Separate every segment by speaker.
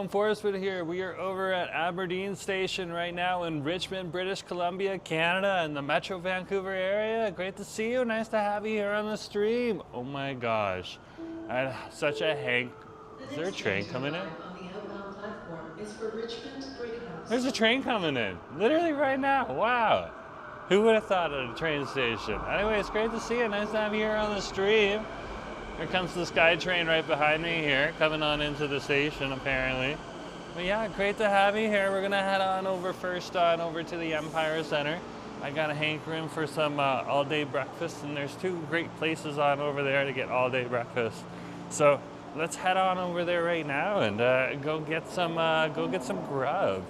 Speaker 1: Jerome Forestwood here. We are over at Aberdeen Station right now in Richmond, British Columbia, Canada, in the Metro Vancouver area. Great to see you. Nice to have you here on the stream. Oh my gosh. I had such a hank. Is there a train coming in?
Speaker 2: On the outbound platform is for Richmond Brickhouse.
Speaker 1: There's a train coming in. Literally right now. Wow. Who would have thought at a train station? Anyway, it's great to see you. Nice to have you here on the stream. Here comes the SkyTrain right behind me here, coming on into the station apparently. But yeah, great to have you here. We're gonna head on over first on over to the Empire Center. I got a hankering for some all-day breakfast, and there's two great places on over there to get all-day breakfast. So let's head on over there right now and go get some grub.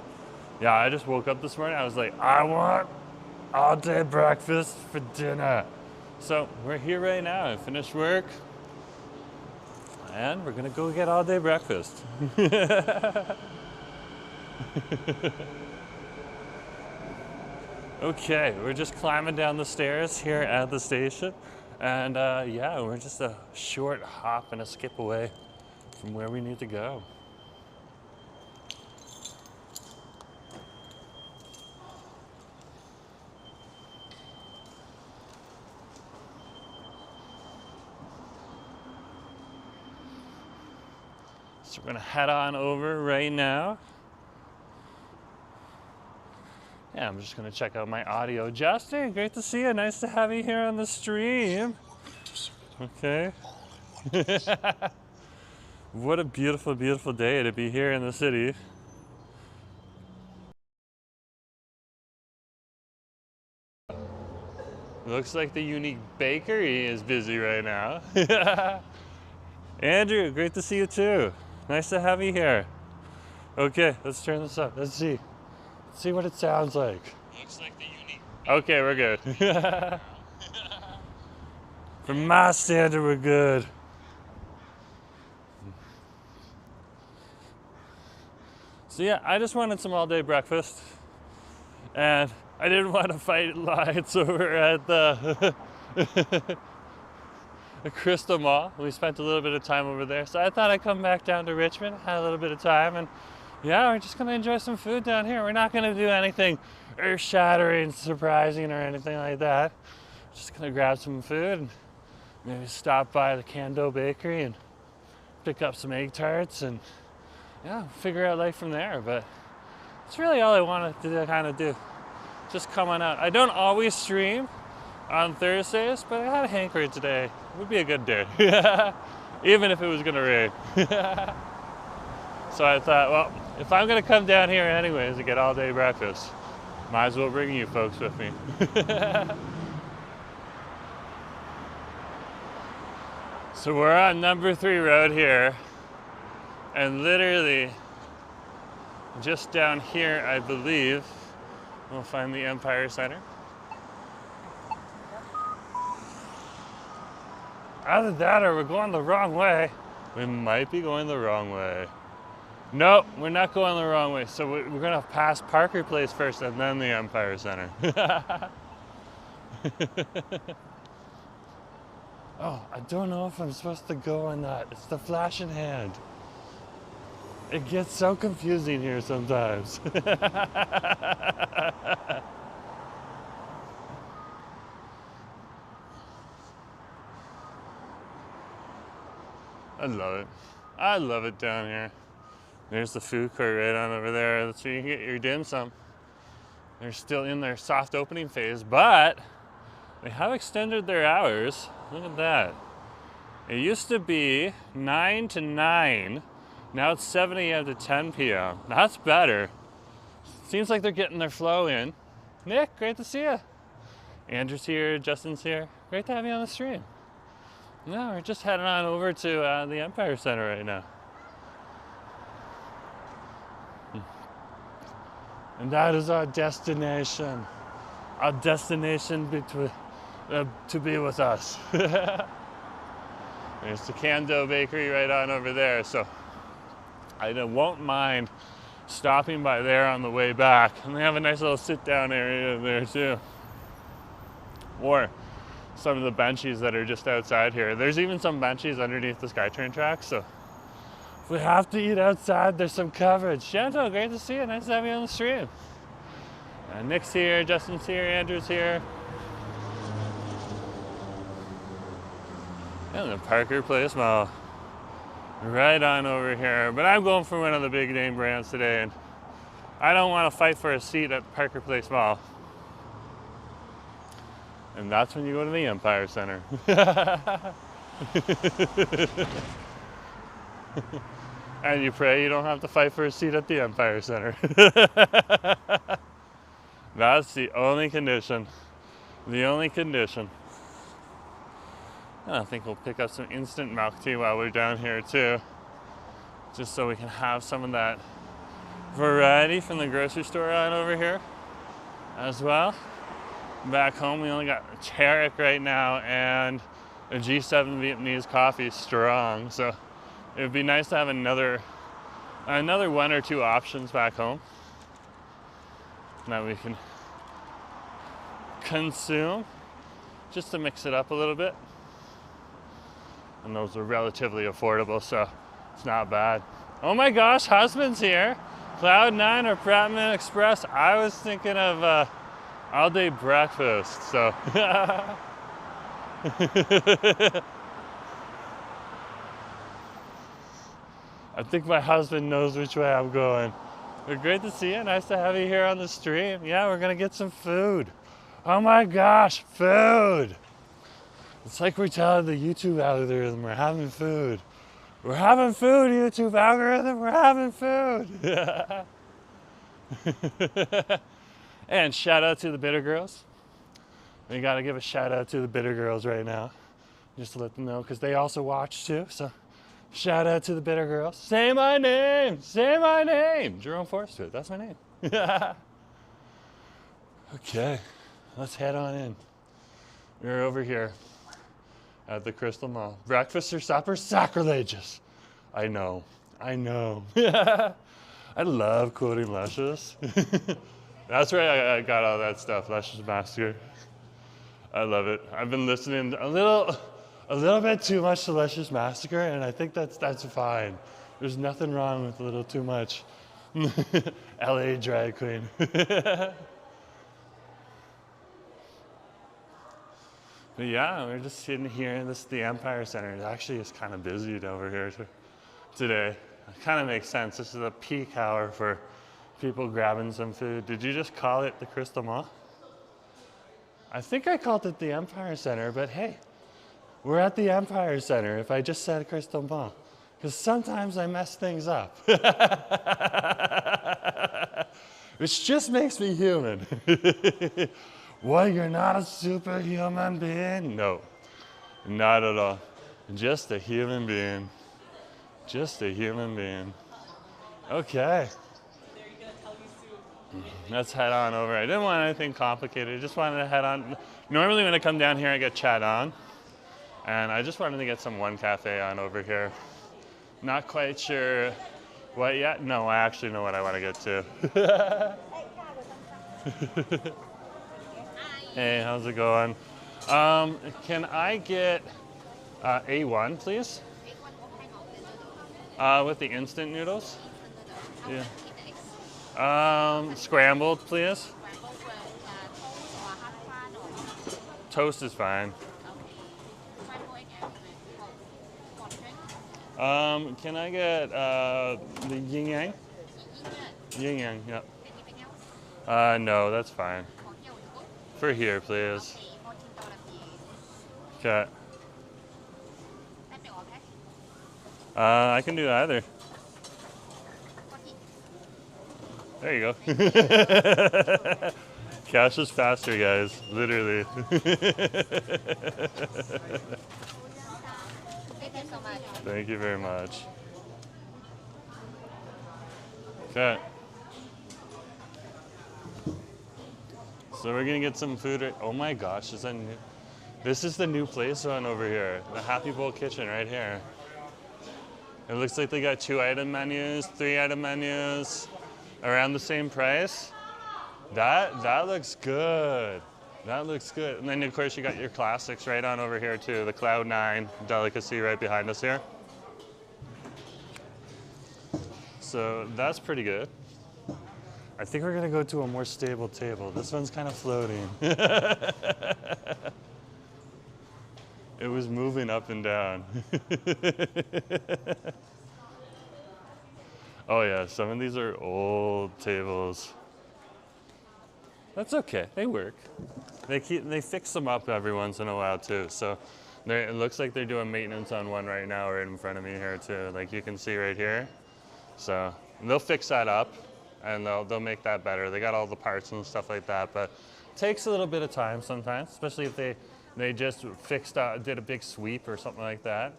Speaker 1: Yeah, I just woke up this morning. I was like, I want all-day breakfast for dinner. So we're here right now. I finished work. And we're gonna go get all day breakfast. Okay, we're just climbing down the stairs here at the station. And yeah, we're just a short hop and a skip away from where we need to go. So we're gonna head on over right now. Yeah, I'm just gonna check out my audio. Justin, great to see you. Nice to have you here on the stream. Okay. What a beautiful, beautiful day to be here in the city. Looks like the Unique Bakery is busy right now. Andrew, great to see you too. Nice to have you here. Okay, let's turn this up. Let's see. Let's see what it sounds like. Looks like the Unique. Okay, we're good. From my standard, we're good. So yeah, I just wanted some all-day breakfast, and I didn't want to fight lines over at the Crystal Mall. We spent a little bit of time over there, so I thought I'd come back down to Richmond, had a little bit of time, and yeah, we're just gonna enjoy some food down here. We're not gonna do anything earth-shattering, surprising, or anything like that. Just gonna grab some food and maybe stop by the Cando Bakery and pick up some egg tarts and yeah, figure out life from there. But that's really all I wanted to kind of do. Just come on out. I don't always stream on Thursdays, but I had a hankering today. It would be a good day, even if it was gonna rain. So I thought, well, if I'm gonna come down here anyways to get all day breakfast, might as well bring you folks with me. So we're on number 3 road here, and literally just down here, I believe, we'll find the Empire Center. Either that or we're going the wrong way. We might be going the wrong way. Nope, we're not going the wrong way. So we're gonna pass Parker Place first and then the Empire Center. Oh, I don't know if I'm supposed to go on that. It's the flashing hand. It gets so confusing here sometimes. I love it. I love it down here. There's the food court right on over there. That's where you can get your dim sum. They're still in their soft opening phase, but they have extended their hours. Look at that. It used to be 9 to 9. Now it's 7 a.m. to 10 p.m. That's better. Seems like they're getting their flow in. Nick, great to see you. Andrew's here, Justin's here. Great to have you on the stream. No, we're just heading on over to the Empire Center right now. And that is our destination. Our destination to be with us. There's the Cando Bakery right on over there. So I won't mind stopping by there on the way back. And they have a nice little sit down area there too. Or some of the benches that are just outside here. There's even some benches underneath the SkyTrain tracks, so If we have to eat outside, there's some coverage. Chantal, great to see you. Nice to have you on the stream. Nick's here, Justin's here, Andrew's here. And the Parker Place Mall. Right on over here. But I'm going for one of the big name brands today, and I don't want to fight for a seat at Parker Place Mall. And that's when you go to the Empire Center. And you pray you don't have to fight for a seat at the Empire Center. That's the only condition. The only condition. And I think we'll pick up some instant milk tea while we're down here too. Just so we can have some of that variety from the grocery store on over here as well. Back home we only got Tarek right now and a G7 Vietnamese coffee strong. So it would be nice to have another one or two options back home that we can consume just to mix it up a little bit. And those are relatively affordable, so it's not bad. Oh my gosh, husband's here. Cloud9 or Pratman Express. I was thinking of all day breakfast, so. I think my husband knows which way I'm going. But great to see you. Nice to have you here on the stream. Yeah, we're gonna get some food. Oh my gosh, food! It's like we're telling the YouTube algorithm we're having food. We're having food, YouTube algorithm, we're having food. And shout out to the Bitter Girls. We gotta give a shout out to the Bitter Girls right now. Just to let them know, because they also watch too, so. Shout out to the Bitter Girls. Say my name, say my name. Jerome Forestwood, that's my name. Okay, let's head on in. We're over here at the Crystal Mall. Breakfast or supper? Sacrilegious. I know, I know. I love quoting Luscious. That's where I got all that stuff, Luscious Massacre. I love it. I've been listening a little bit too much to Luscious Massacre, and I think that's fine. There's nothing wrong with a little too much. LA drag queen. But yeah, we're just sitting here. This is the Empire Center. It actually is kind of busy over here today. It kind of makes sense. This is a peak hour for people grabbing some food. Did you just call it the Crystal Mall? I think I called it the Empire Center, but hey, we're at the Empire Center if I just said Crystal Mall. Because sometimes I mess things up. Which just makes me human. What, you're not a superhuman being? No, not at all. Just a human being. Just a human being. Okay. Let's head on over. I didn't want anything complicated. I just wanted to head on. Normally when I come down here, I get chat on. And I just wanted to get some One Cafe on over here. Not quite sure what yet. No, I actually know what I want to get to. Hey, how's it going? Can I get A1, please? With the instant noodles? Yeah. Scrambled, please. Toast is fine. Can I get the Yuenyeung? Yuenyeung, yep. No, that's fine. For here, please. Okay. I can do either. There you go. Cash is faster, guys. Literally. Thank you very much. Okay. So we're gonna get some food. Oh my gosh, is that new? This is the new place on over here. The Happy Bowl Kitchen right here. It looks like they got 2-item menus, 3-item menus, around the same price. That looks good. That looks good. And then of course you got your classics right on over here too. The Cloud9 delicacy right behind us here. So that's pretty good. I think we're gonna go to a more stable table. This one's kind of floating. It was moving up and down. Oh yeah, some of these are old tables. That's okay, they work. They fix them up every once in a while too. So it looks like they're doing maintenance on one right now right in front of me here too. Like you can see right here. So they'll fix that up and they'll make that better. They got all the parts and stuff like that, but it takes a little bit of time sometimes, especially if they just did a big sweep or something like that.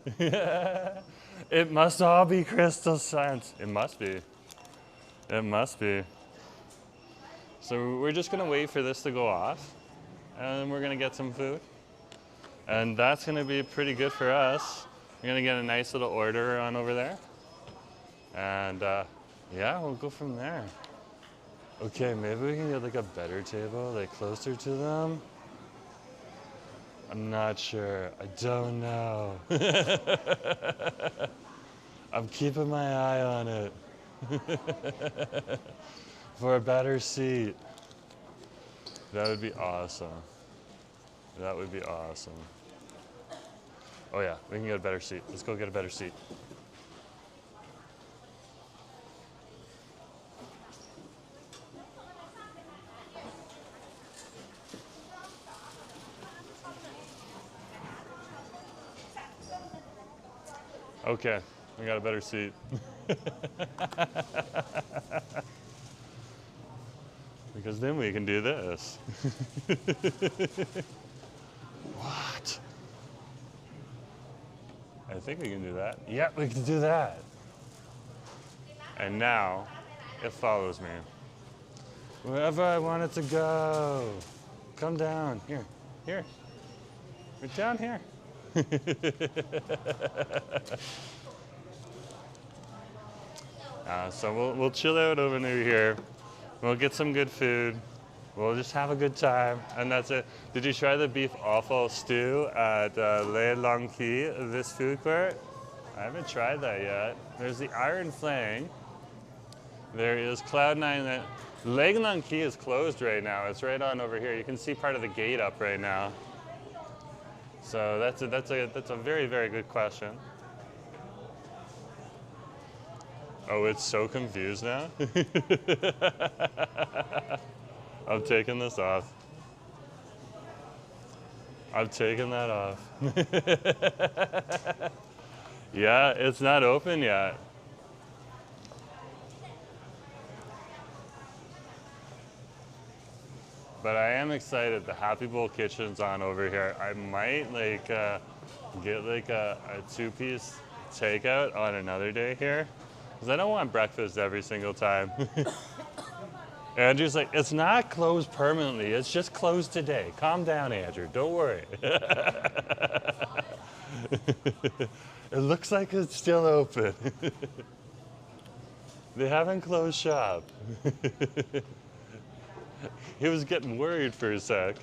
Speaker 1: It must all be crystal science. It must be. It must be. So we're just gonna wait for this to go off and we're gonna get some food. And that's gonna be pretty good for us. We're gonna get a nice little order on over there. And yeah, we'll go from there. Okay, maybe we can get like a better table, like closer to them. I'm not sure. I don't know. I'm keeping my eye on it. For a better seat. That would be awesome. That would be awesome. Oh yeah, we can get a better seat. Let's go get a better seat. Okay, we got a better seat. Because then we can do this. What? I think we can do that. Yeah, we can do that. And now it follows me. Wherever I want it to go. Come down. Here. Here. Right down here. So we'll chill out over near here. We'll get some good food. We'll just have a good time, and that's it. Did you try the beef offal stew at Le Long Quay, this food court? I haven't tried that yet. There's the Iron Flang. There is Cloud9. Le Long Quay is closed right now. It's right on over here. You can see part of the gate up right now. So that's a very, very good question. Oh, it's so confused now. I'm taking this off. I'm taking that off. Yeah, it's not open yet. But I am excited. The Happy Bowl Kitchen's on over here. I might like get like a two-piece takeout on another day here. Because I don't want breakfast every single time. Andrew's like, it's not closed permanently. It's just closed today. Calm down, Andrew. Don't worry. It looks like it's still open. They haven't closed shop. He was getting worried for a sec.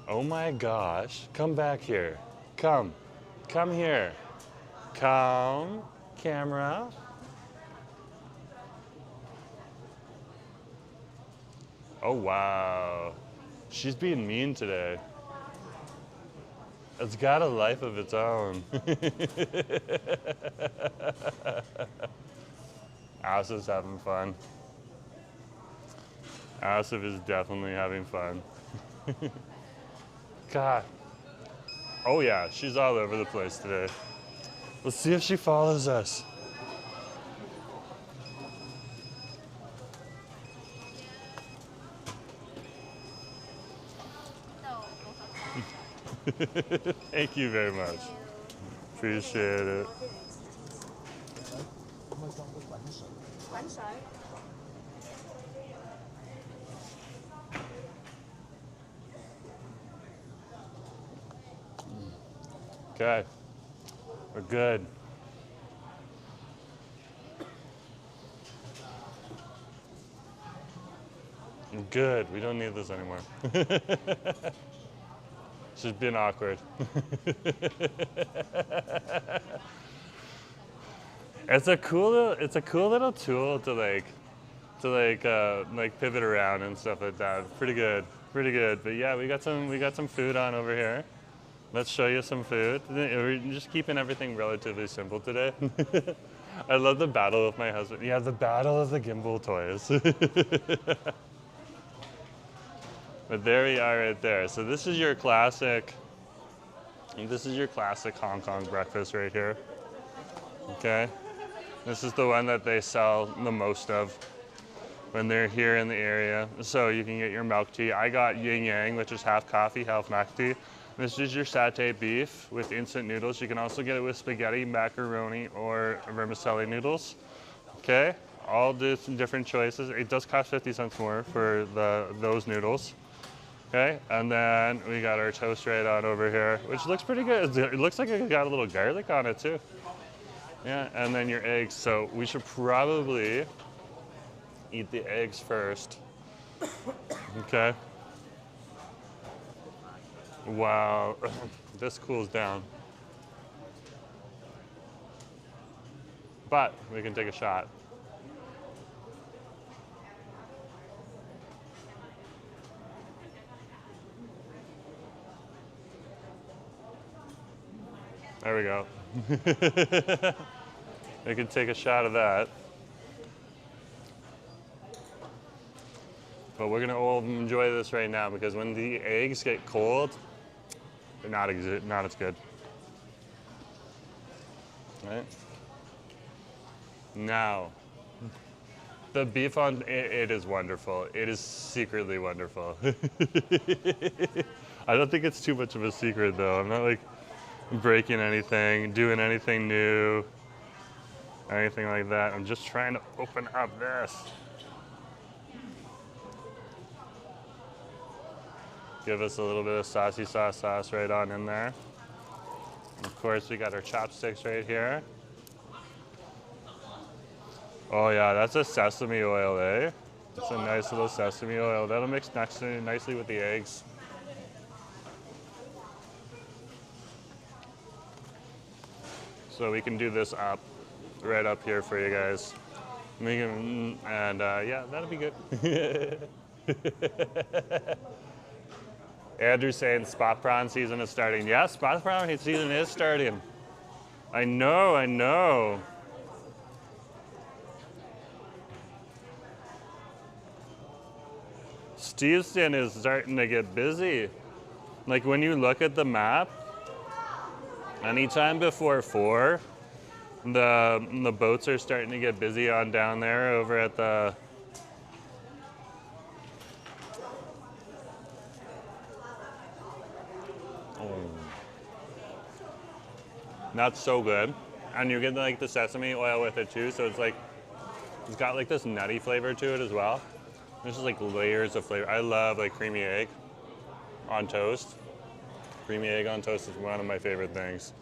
Speaker 1: Oh my gosh. Come back here. Come. Come here. Come. Camera. Oh wow. She's being mean today. It's got a life of its own. Asif's having fun. Asif is definitely having fun. God. Oh yeah, she's all over the place today. Let's see if she follows us. Thank you very much. Appreciate it. Okay, we're good. I'm good, we don't need this anymore. She's been awkward. It's a cool little tool to like pivot around and stuff like that. Pretty good. But yeah, we got some food on over here. Let's show you some food. We're just keeping everything relatively simple today. I love the battle with my husband. Yeah, the battle of the gimbal toys. But there we are right there. So this is your classic Hong Kong breakfast right here. Okay. This is the one that they sell the most of when they're here in the area. So you can get your milk tea. I got Yuenyeung, which is half coffee, half milk tea. This is your satay beef with instant noodles. You can also get it with spaghetti, macaroni, or vermicelli noodles. Okay, all different choices. It does cost 50 cents more for those noodles. Okay, and then we got our toast right on over here, which looks pretty good. It looks like it got a little garlic on it too. Yeah, and then your eggs. So we should probably eat the eggs first. Okay. Wow, this cools down. But we can take a shot. There we go. We can take a shot of that. But we're gonna all enjoy this right now because when the eggs get cold, they're not as good. Right? Now, the beef on it is wonderful. It is secretly wonderful. I don't think it's too much of a secret though. I'm not like breaking anything, doing anything new, anything like that. I'm just trying to open up this. Give us a little bit of saucy sauce right on in there. Of course, we got our chopsticks right here. Oh yeah, that's a sesame oil, eh? It's a nice little sesame oil. That'll mix nicely with the eggs. So we can do this up, right up here for you guys. Yeah, that'll be good. Andrew's saying spot prawn season is starting. Yeah, spot prawn season is starting. I know. Steveston is starting to get busy. Like when you look at the map, anytime before 4, the boats are starting to get busy on down there over at the That's so good. And you get like the sesame oil with it too, so it's like, it's got like this nutty flavor to it as well. There's just like layers of flavor. I love like creamy egg on toast. Creamy egg on toast is one of my favorite things.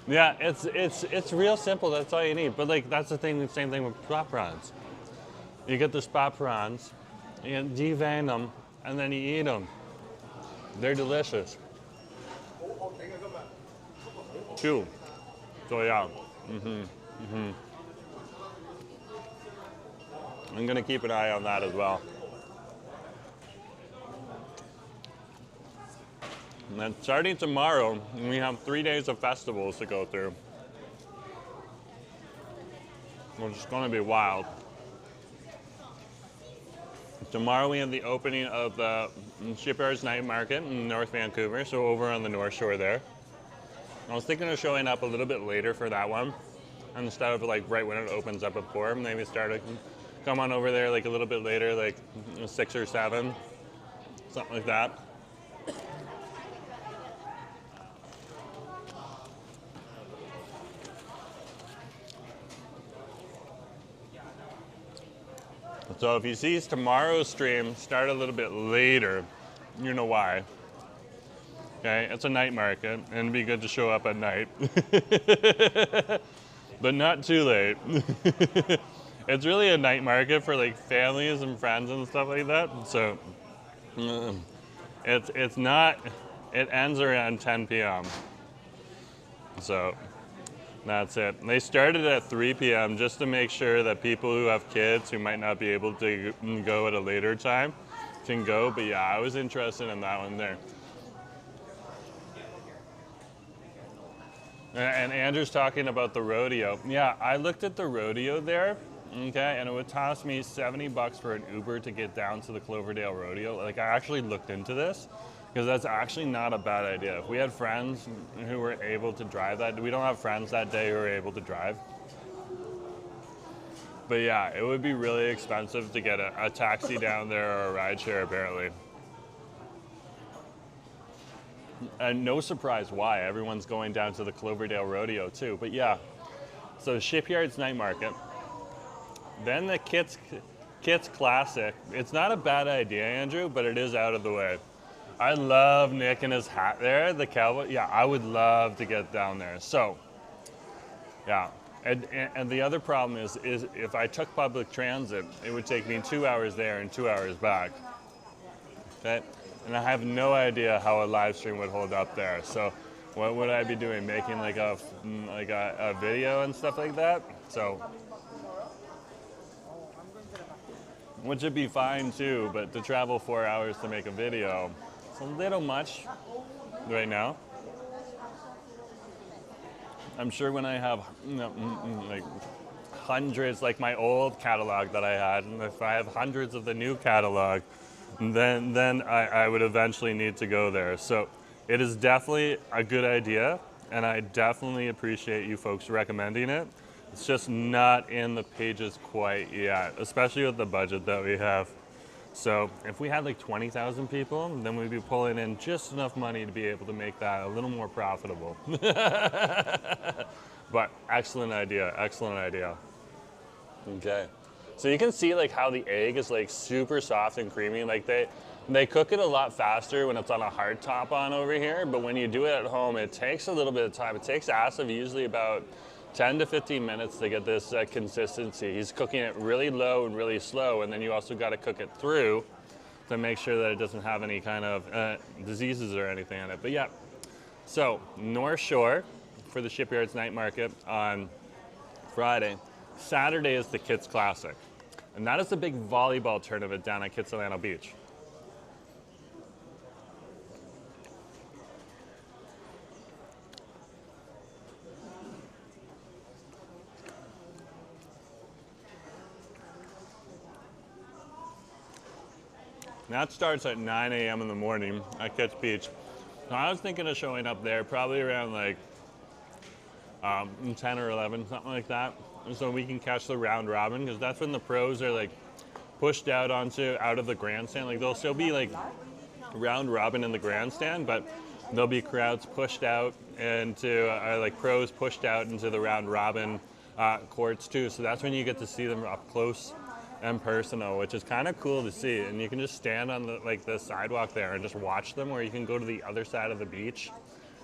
Speaker 1: Yeah, it's real simple, that's all you need. But like, that's the thing, the same thing with spot prawns. You get the spot prawns, you devein them, and then you eat them. They're delicious. Too. So yeah. I'm gonna keep an eye on that as well. And then starting tomorrow, we have 3 days of festivals to go through, which is gonna be wild. Tomorrow we have the opening of the Shipyards Night Market in North Vancouver, so over on the North Shore there. I was thinking of showing up a little bit later for that one, instead of like right when it opens up at 4. Maybe come on over there like a little bit later, like 6 or 7, something like that. So if you see tomorrow's stream start a little bit later, you know why. Okay, it's a night market, and it'd be good to show up at night. But not too late. It's really a night market for like families and friends and stuff like that. So it's not, it ends around 10 p.m. So That's it. They started at 3 p.m. just to make sure that people who have kids who might not be able to go at a later time can go. But yeah, I was interested in that one there. And Andrew's talking about the rodeo. Yeah, I looked at the rodeo there, okay, and it would cost me $70 for an Uber to get down to the Cloverdale Rodeo. Like, I actually looked into this, because that's actually not a bad idea. If we had friends who were able to drive that, we don't have friends that day who are able to drive. But yeah, it would be really expensive to get a taxi down there or a rideshare apparently. And no surprise why, everyone's going down to the Cloverdale Rodeo too. But yeah, so Shipyard's Night Market. Then the Kits Classic. It's not a bad idea, Andrew, but it is out of the way. I love Nick and his hat there, the cowboy. Yeah, I would love to get down there. So, yeah. And the other problem is if I took public transit, it would take me 2 hours there and 2 hours back. Okay? And I have no idea how a live stream would hold up there. So what would I be doing? Making like a video and stuff like that? So, which would be fine too, but to travel 4 hours to make a video, it's a little much right now. I'm sure when I have like hundreds, like my old catalog that I had, and if I have hundreds of the new catalog, then I would eventually need to go there. So it is definitely a good idea, and I definitely appreciate you folks recommending it. It's just not in the pages quite yet, especially with the budget that we have. So if we had like 20,000 people, then we'd be pulling in just enough money to be able to make that a little more profitable. But excellent idea, excellent idea. Okay. So you can see like how the egg is like super soft and creamy. Like they cook it a lot faster when it's on a hard top on over here, but when you do it at home, it takes a little bit of time. It takes Asif usually about 10 to 15 minutes to get this consistency. He's cooking it really low and really slow, and then you also got to cook it through to make sure that it doesn't have any kind of diseases or anything in it. But yeah, so North Shore for the Shipyard's Night Market on Friday. Saturday is the Kits Classic, and that is the big volleyball tournament down at Kitsilano Beach. That starts at 9 a.m. in the morning at Kits Beach. So I was thinking of showing up there probably around like 10 or 11, something like that. So we can catch the round robin, because that's when the pros are like pushed out of the grandstand. Like there'll still be like round robin in the grandstand, but there'll be crowds pushed out into like pros pushed out into the round robin courts too. So that's when you get to see them up close and personal, which is kind of cool to see. And you can just stand on the sidewalk there and just watch them, or you can go to the other side of the beach,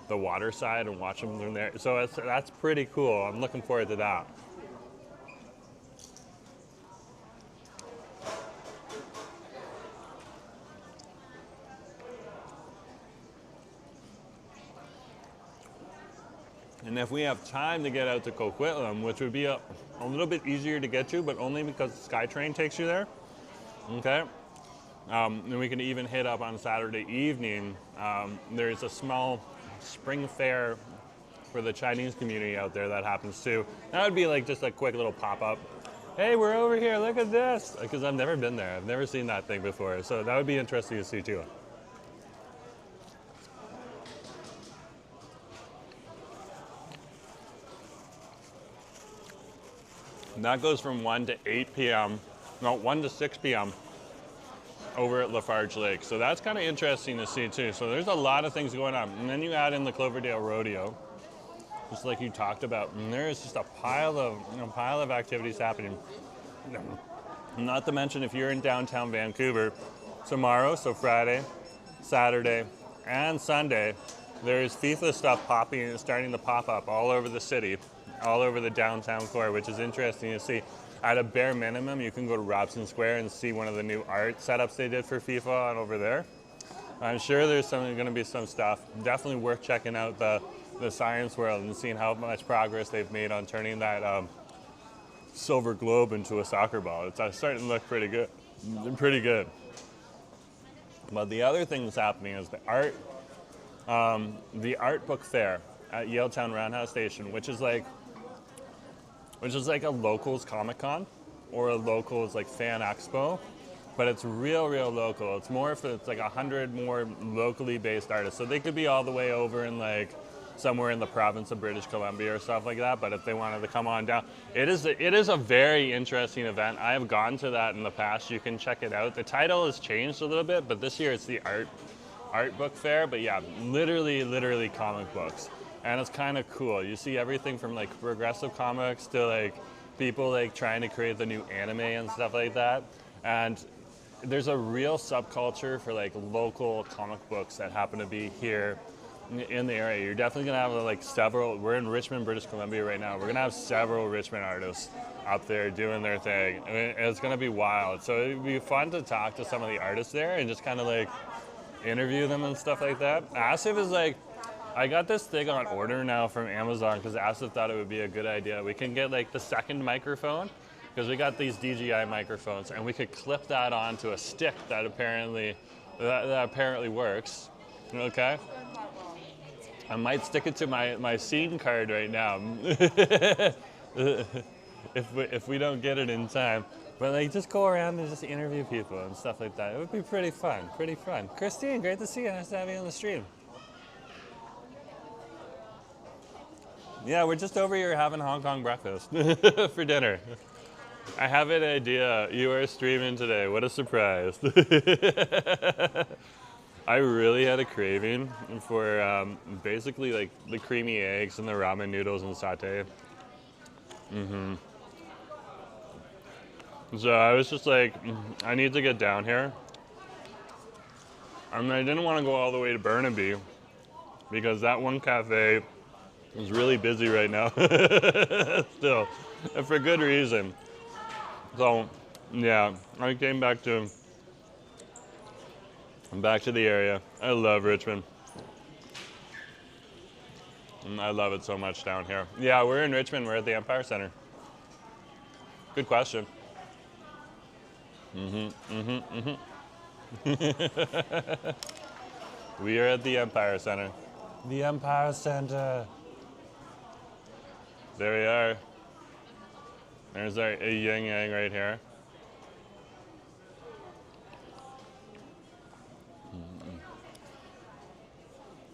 Speaker 1: the water side, and watch them from there. So that's pretty cool. I'm looking forward to that. And if we have time to get out to Coquitlam, which would be a little bit easier to get to, but only because the SkyTrain takes you there, okay? And we can even hit up on Saturday evening. There's a small spring fair for the Chinese community out there that happens too. That would be like just a quick little pop-up. Hey, we're over here, look at this. Because I've never been there, I've never seen that thing before. So that would be interesting to see too. And that goes from 1 to 8 p.m., no, 1 to 6 p.m. over at Lafarge Lake. So that's kind of interesting to see too. So there's a lot of things going on. And then you add in the Cloverdale Rodeo, just like you talked about. And there's just a pile of activities happening. Not to mention, if you're in downtown Vancouver tomorrow, so Friday, Saturday, and Sunday, there's FIFA stuff starting to pop up all over the city, all over the downtown core, which is interesting to see. At a bare minimum, you can go to Robson Square and see one of the new art setups they did for FIFA on over there. I'm sure there's going to be some stuff. Definitely worth checking out the the science world and seeing how much progress they've made on turning that silver globe into a soccer ball. It's starting to look pretty good. Pretty good. But the other thing that's happening is the art book fair at Yaletown Roundhouse Station, which is like a locals Comic Con or a locals like fan expo, but it's real local. It's more if it's like 100 more locally based artists, so they could be all the way over in like somewhere in the province of British Columbia or stuff like that. But if they wanted to come on down, it is a very interesting event. I have gone to that in the past. You can check it out. The title has changed a little bit, but this year it's the art book fair. But yeah, literally comic books, and it's kind of cool. You see everything from like progressive comics to like people like trying to create the new anime and stuff like that. And there's a real subculture for like local comic books that happen to be here in the area. You're definitely gonna have like several. We're in Richmond, British Columbia right now. We're gonna have several Richmond artists up there doing their thing. I mean, it's gonna be wild. So it'd be fun to talk to some of the artists there and just kind of like interview them and stuff like that. Asif is like, I got this thing on order now from Amazon because Asif thought it would be a good idea. We can get like the second microphone because we got these DJI microphones, and we could clip that onto a stick that apparently works. Okay. I might stick it to my scene card right now if we don't get it in time. But like just go around and just interview people and stuff like that. It would be pretty fun, Christine, great to see you. Nice to have you on the stream. Yeah, we're just over here having Hong Kong breakfast for dinner. I have an idea. You are streaming today. What a surprise. I really had a craving for basically like the creamy eggs and the ramen noodles and satay. So I was just like, I need to get down here. I mean, I didn't want to go all the way to Burnaby because that one cafe is really busy right now. Still, and for good reason. So, yeah, I came back to the area. I love Richmond. I love it so much down here. Yeah, we're in Richmond. We're at the Empire Center. Good question. We are at the Empire Center. The Empire Center. There we are. There's our Yuenyeung right here.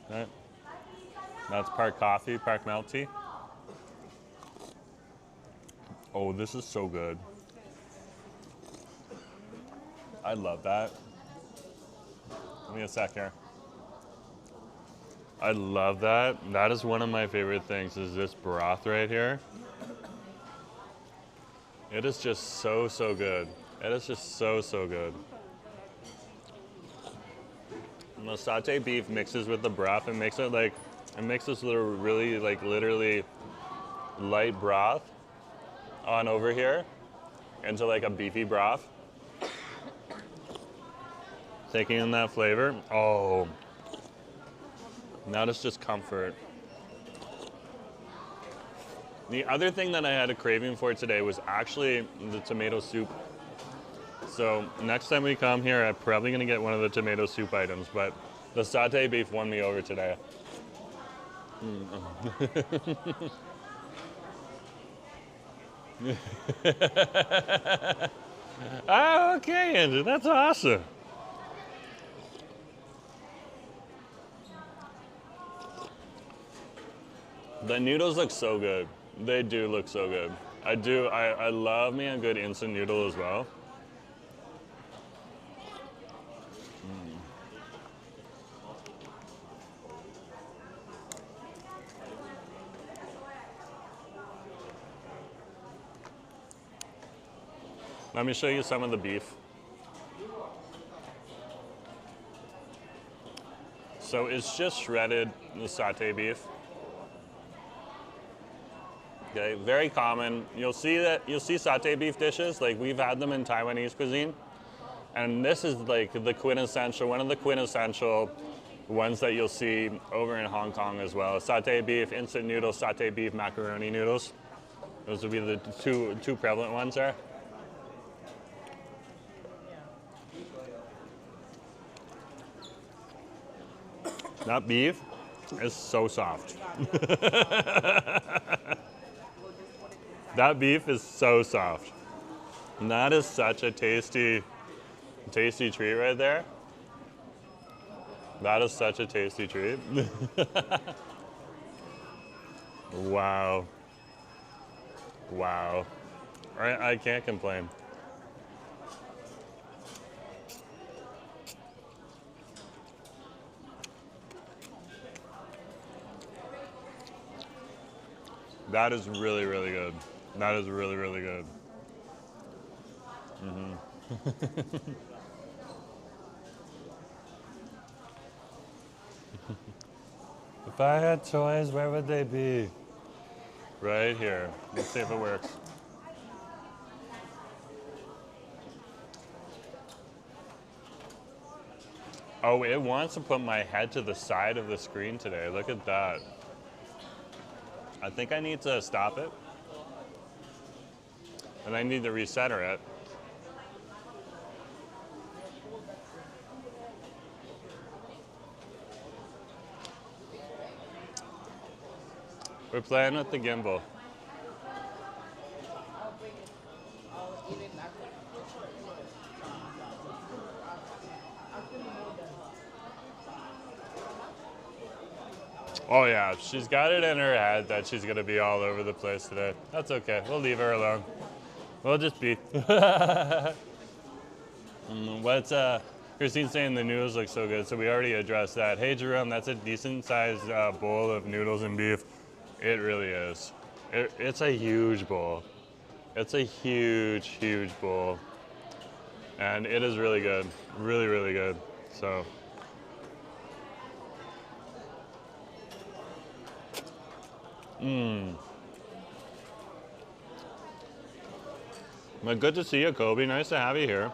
Speaker 1: Okay. That's Park Coffee, Park Milk Tea. Oh, this is so good. I love that. Give me a sec here. I love that. That is one of my favorite things, is this broth right here. It is just so good. It is just so good. And the satay beef mixes with the broth and makes it like, it makes this little really like literally light broth on over here into like a beefy broth. Taking in that flavor. Oh, that is just comfort. The other thing that I had a craving for today was actually the tomato soup. So next time we come here, I'm probably gonna get one of the tomato soup items, but the satay beef won me over today. Oh, okay, Andrew, that's awesome. The noodles look so good. They do look so good. I love me a good instant noodle as well. Let me show you some of the beef. So it's just shredded, the satay beef. Okay, very common. You'll see satay beef dishes, like we've had them in Taiwanese cuisine. And this is like the quintessential, one of the quintessential ones that you'll see over in Hong Kong as well. Satay beef, instant noodles, satay beef, macaroni noodles. Those would be the two prevalent ones there. That beef is so soft. That beef is so soft. And that is such a tasty treat right there. That is such a tasty treat. Wow. Wow. I can't complain. That is really, really good. That is really, really good. If I had toys, where would they be? Right here. Let's see if it works. Oh, it wants to put my head to the side of the screen today. Look at that. I think I need to stop it. And I need to recenter it. We're playing with the gimbal. Oh yeah, she's got it in her head that she's gonna be all over the place today. That's okay, we'll leave her alone. We'll just be. What's Christine's saying the noodles look so good, so we already addressed that. Hey Jerome, that's a decent sized bowl of noodles and beef. It really is. It's a huge bowl. It's a huge, huge bowl. And it is really good. Really, really good. So. But good to see you, Kobe. Nice to have you here.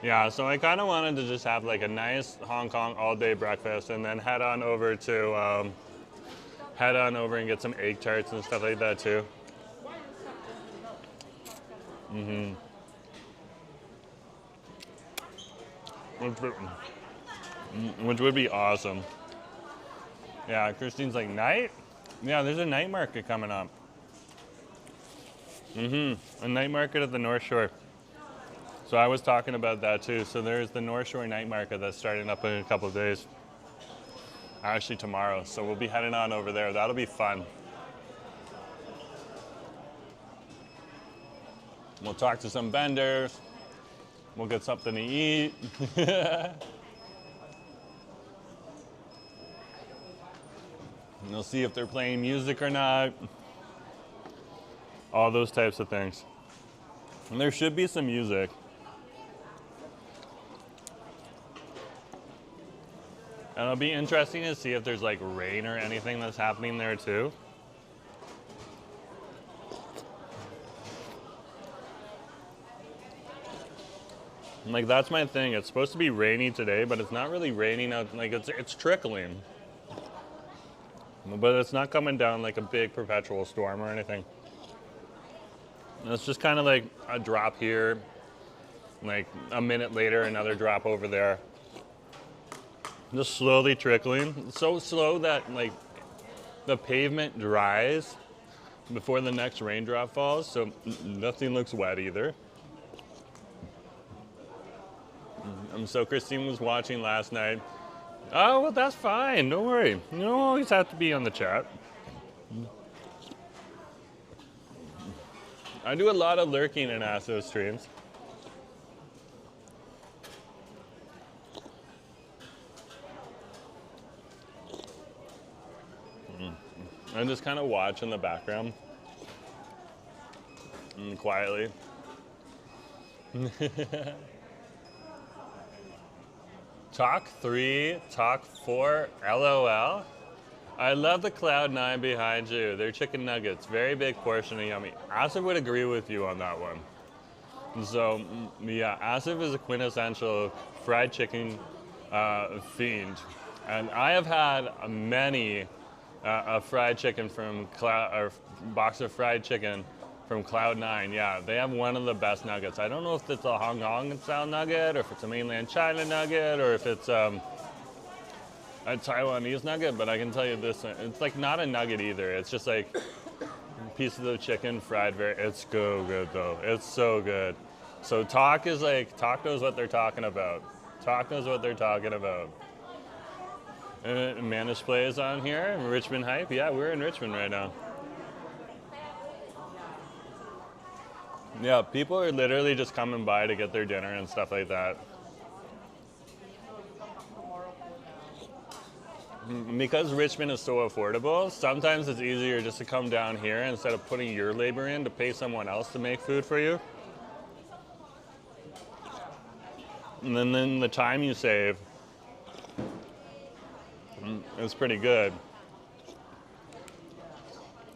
Speaker 1: Yeah, so I kind of wanted to just have like a nice Hong Kong all-day breakfast and then head on over and get some egg tarts and stuff like that too. Which would be awesome. Yeah, Christine's like, night? Yeah, there's a night market coming up. A night market at the North Shore. So I was talking about that too. So there's the North Shore Night Market that's starting up in a couple of days. Actually tomorrow. So we'll be heading on over there. That'll be fun. We'll talk to some vendors. We'll get something to eat. And we'll see if they're playing music or not. All those types of things. And there should be some music. And it'll be interesting to see if there's like rain or anything that's happening there too. Like that's my thing. It's supposed to be rainy today, but it's not really raining out. Like it's trickling, but it's not coming down like a big perpetual storm or anything. And it's just kind of like a drop here, like a minute later, another drop over there. Just slowly trickling. So slow that like the pavement dries before the next raindrop falls, so nothing looks wet either. So Christine was watching last night. Oh, well, that's fine. Don't worry. You don't always have to be on the chat. I do a lot of lurking in ASO streams. I just kind of watch in the background quietly. Talk 3, talk 4, LOL. I love the Cloud9 behind you. They're chicken nuggets, very big portion of yummy. Asa would agree with you on that one. So yeah, Asif is a quintessential fried chicken fiend, and I have had many a fried chicken from or box of fried chicken from Cloud9. Yeah, they have one of the best nuggets. I don't know if it's a Hong Kong style nugget, or if it's a mainland China nugget, or if it's a Taiwanese nugget. But I can tell you this: it's like not a nugget either. It's just like pieces of chicken fried very. It's so good though. It's so good. So Talk knows what they're talking about. Talk knows what they're talking about. Manish Play is on here. Richmond Hype. Yeah, we're in Richmond right now. Yeah, people are literally just coming by to get their dinner and stuff like that. Because Richmond is so affordable, sometimes it's easier just to come down here instead of putting your labor in to pay someone else to make food for you. And then the time you save is pretty good.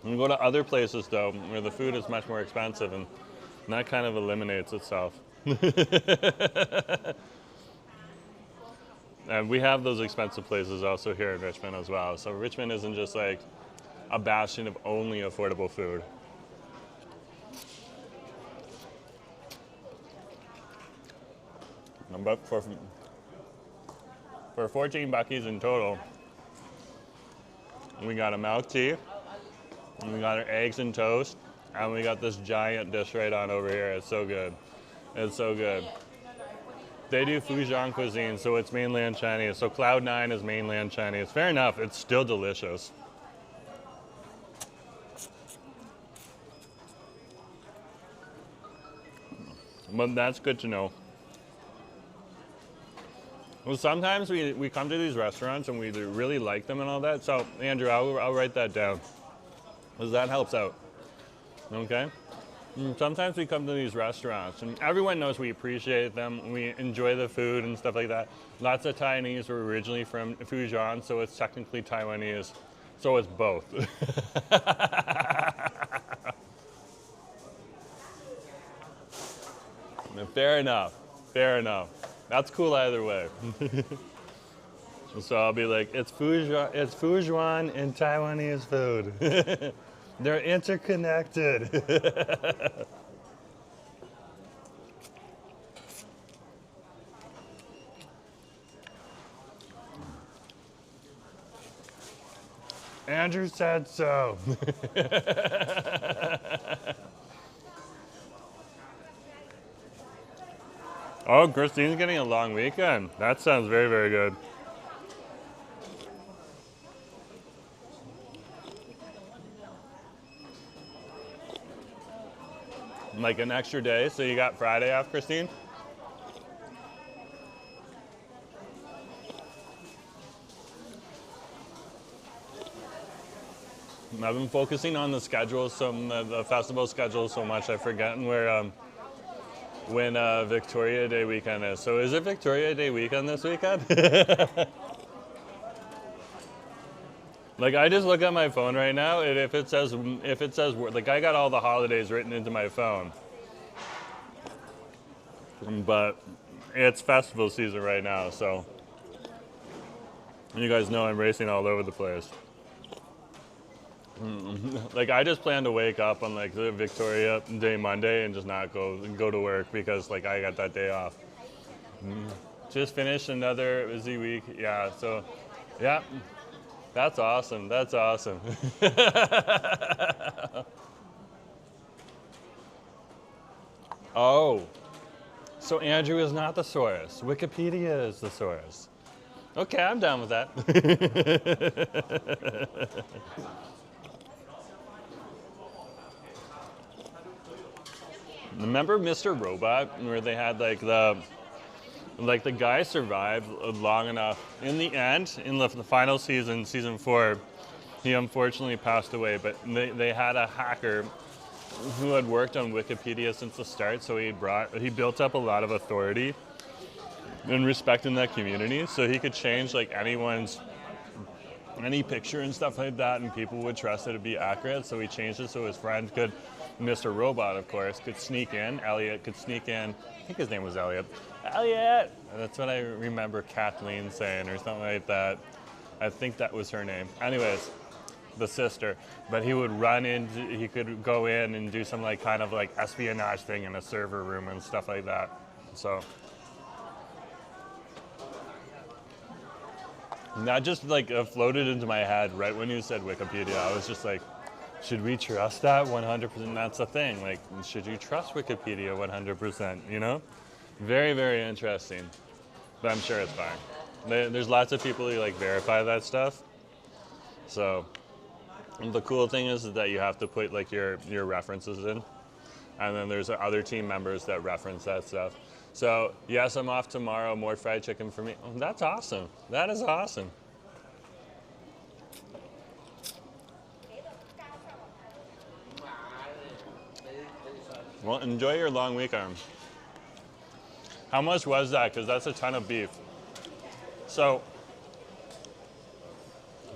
Speaker 1: You go to other places though, where the food is much more expensive, and that kind of eliminates itself. And we have those expensive places also here in Richmond as well. So Richmond isn't just like a bastion of only affordable food. But for 14 buckies in total, we got a milk tea, and we got our eggs and toast, and we got this giant dish right on over here. It's so good. It's so good. They do Fujian cuisine, so it's mainland Chinese. So Cloud9 is mainland Chinese. Fair enough, it's still delicious. But that's good to know. Well, sometimes we come to these restaurants and we really like them and all that. So, Andrew, I'll write that down, because that helps out. Okay? Sometimes we come to these restaurants and everyone knows we appreciate them. We enjoy the food and stuff like that. Lots of Taiwanese were originally from Fujian, so it's technically Taiwanese. So it's both. Fair enough. Fair enough. That's cool either way. So I'll be like, it's Fujian and Taiwanese food. They're interconnected. Andrew said so. Oh, Christine's getting a long weekend. That sounds very, very good. Like an extra day, so you got Friday off, Christine? I've been focusing on the schedule, the festival schedule so much I've forgotten when Victoria Day weekend is. So is it Victoria Day weekend this weekend? Like, I just look at my phone right now, and if it says, like, I got all the holidays written into my phone. But it's festival season right now, so you guys know I'm racing all over the place. Like, I just plan to wake up on like the Victoria Day Monday and just not go to work because like I got that day off. Just finished another busy week. Yeah, so yeah. That's awesome. That's awesome. Oh, so Andrew is not the source. Wikipedia is the source. Okay, I'm down with that. Remember Mr. Robot, where they had like the guy survived long enough. In the end, in the final season, season 4, he unfortunately passed away, but they had a hacker who had worked on Wikipedia since the start, so he built up a lot of authority and respect in that community, so he could change like anyone's any picture and stuff like that, and people would trust it to be accurate. So he changed it so his friend could, Mr. Robot, of course, could sneak in. Elliot could sneak in. I think his name was Elliot. Elliot! That's what I remember Kathleen saying, or something like that. I think that was her name. Anyways, the sister. But he would run in, he could go in and do some like kind of like espionage thing in a server room and stuff like that. So and that just like floated into my head right when you said Wikipedia. I was just like, should we trust that 100%? That's the thing. Like, should you trust Wikipedia 100%? You know? Very, very interesting. But I'm sure it's fine. There's lots of people who like verify that stuff. So the cool thing is that you have to put like your references in. And then there's other team members that reference that stuff. So yes, I'm off tomorrow. More fried chicken for me. Oh, that's awesome. That is awesome. Well, enjoy your long weekend. How much was that? Because that's a ton of beef. So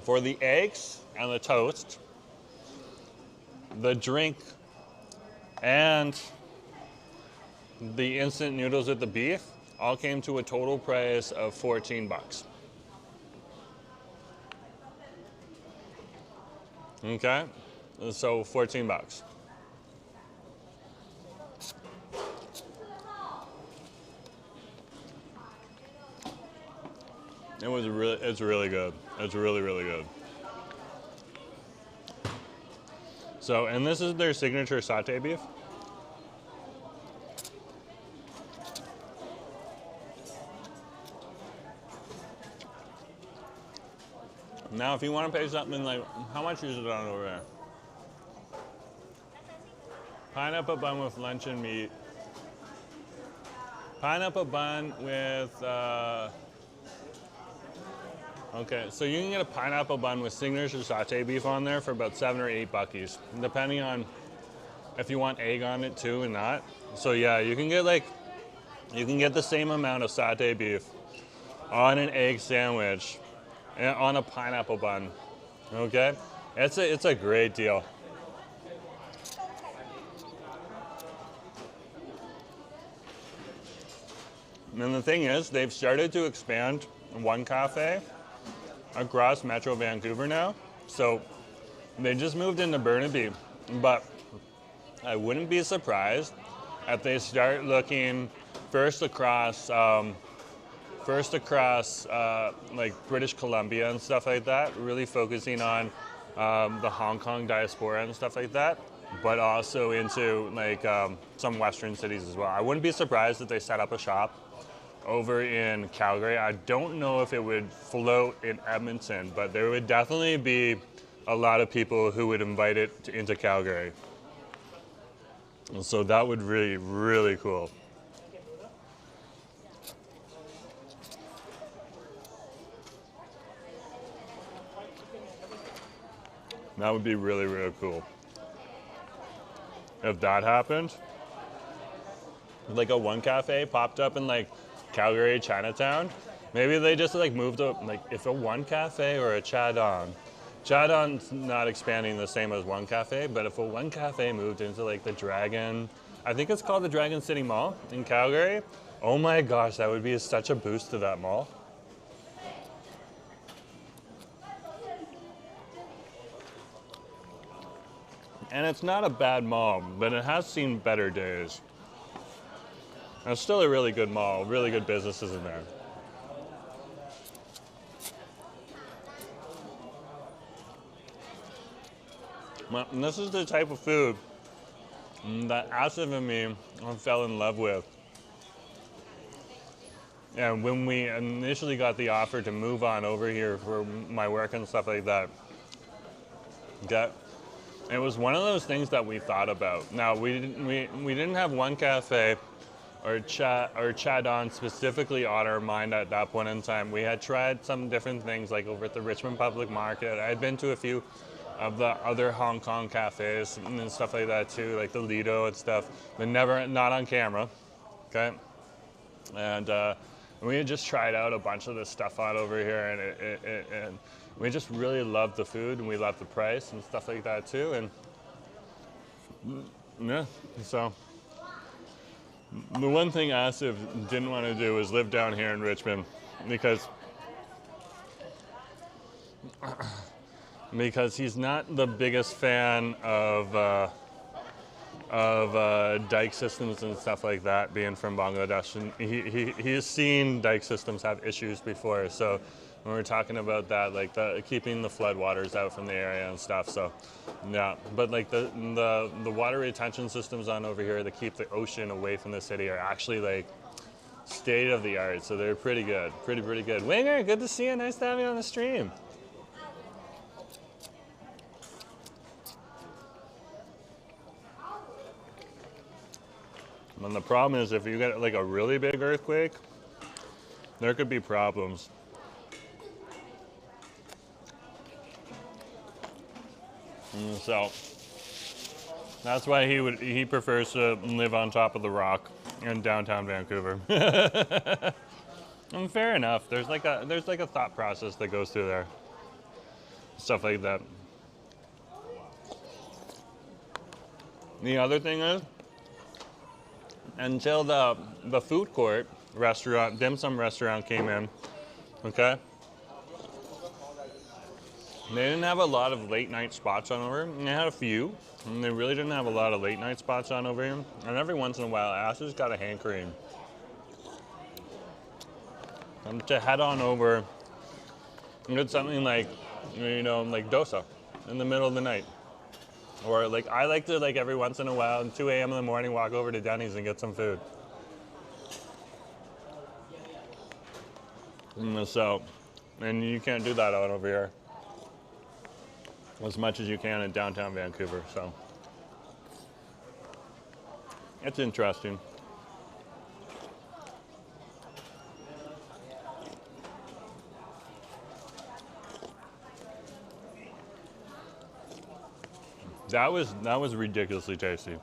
Speaker 1: for the eggs and the toast, the drink, and the instant noodles with the beef all came to a total price of 14 bucks. Okay, so 14 bucks. It's really good. It's really, really good. So, and this is their signature satay beef. Now, if you want to pay something like, how much is it on over there? Pineapple bun with luncheon meat. Pineapple bun with, okay, so you can get a pineapple bun with signature satay beef on there for about 7 or 8 buckies, depending on if you want egg on it too or not. So yeah, you can get the same amount of satay beef on an egg sandwich and on a pineapple bun. Okay, it's a great deal. And the thing is, they've started to expand one cafe across Metro Vancouver now. So they just moved into Burnaby, but I wouldn't be surprised if they start looking first across like British Columbia and stuff like that, really focusing on the Hong Kong diaspora and stuff like that, but also into like some Western cities as well. I wouldn't be surprised if they set up a shop over in Calgary. I don't know if it would float in Edmonton, but there would definitely be a lot of people who would invite it into Calgary. And so that would be really cool. That would be really, really cool. If that happened, like a one cafe popped up in like Calgary, Chinatown, maybe they just like moved up, like if a one cafe or a Chadon's not expanding the same as one cafe, but if a one cafe moved into like the Dragon, I think it's called the Dragon City Mall in Calgary, oh my gosh, that would be such a boost to that mall. And it's not a bad mall, but it has seen better days. And it's still a really good mall, really good businesses in there. Well, and this is the type of food that Asif and me fell in love with. And when we initially got the offer to move on over here for my work and stuff like that, it was one of those things that we thought about. Now, we didn't have one cafe or Chadon specifically on our mind at that point in time. We had tried some different things, like over at the Richmond Public Market. I had been to a few of the other Hong Kong cafes and stuff like that too, like the Lido and stuff, but not on camera, okay? And we had just tried out a bunch of this stuff out over here, and We just really love the food and we love the price and stuff like that too. And yeah, so the one thing Asif didn't want to do was live down here in Richmond because he's not the biggest fan of dike systems and stuff like that, being from Bangladesh, and he has seen dike systems have issues before. So when we're talking about that, like keeping the flood waters out from the area and stuff. So yeah, but like the water retention systems on over here that keep the ocean away from the city are actually like state of the art. So they're pretty good, pretty good. Winger, good to see you. Nice to have you on the stream. And the problem is if you get like a really big earthquake, there could be problems. And so that's why he prefers to live on top of the rock in downtown Vancouver. And fair enough. There's like a thought process that goes through there. Stuff like that. The other thing is, until the food court restaurant, dim sum restaurant came in, okay? They didn't have a lot of late night spots on over here. They had a few, and they really didn't have a lot of late night spots on over here. And every once in a while, Ashley's got a hankering to head on over and get something like, you know, like dosa in the middle of the night. Or like, I like to like every once in a while, at 2 a.m. in the morning, walk over to Denny's and get some food. And you can't do that out over here as much as you can in downtown Vancouver, so. It's interesting. That was ridiculously tasty.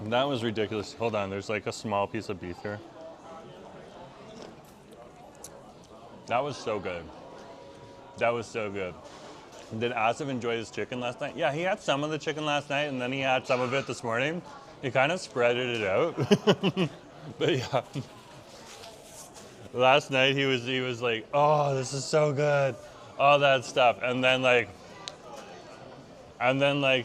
Speaker 1: That was ridiculous. Hold on, there's like a small piece of beef here. That was so good. That was so good. Did Asif enjoy his chicken last night? Yeah, he had some of the chicken last night and then he had some of it this morning. He kind of spreaded it out. But yeah. Last night he was like, oh, this is so good. All that stuff. And then like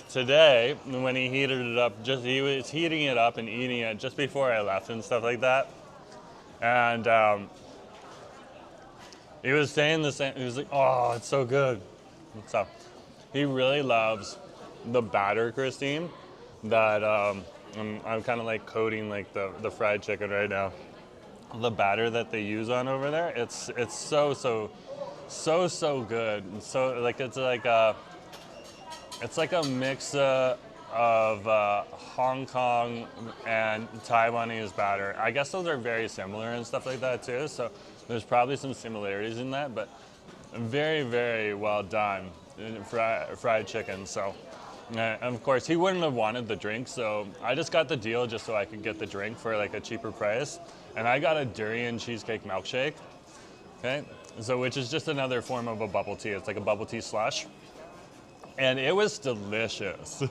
Speaker 1: today, when he heated it up, he was heating it up and eating it just before I left and stuff like that. And he was saying the same. He was like, "Oh, it's so good." So he really loves the batter, Christine. That I'm kind of like coating like the fried chicken right now. The batter that they use on over there, it's so good. And so like it's like a mix of Hong Kong and Taiwanese batter. I guess those are very similar and stuff like that too. So there's probably some similarities in that, but very, very well done fried chicken. So, and of course, he wouldn't have wanted the drink, so I just got the deal just so I could get the drink for like a cheaper price. And I got a durian cheesecake milkshake, okay? So which is just another form of a bubble tea. It's like a bubble tea slush. And it was delicious.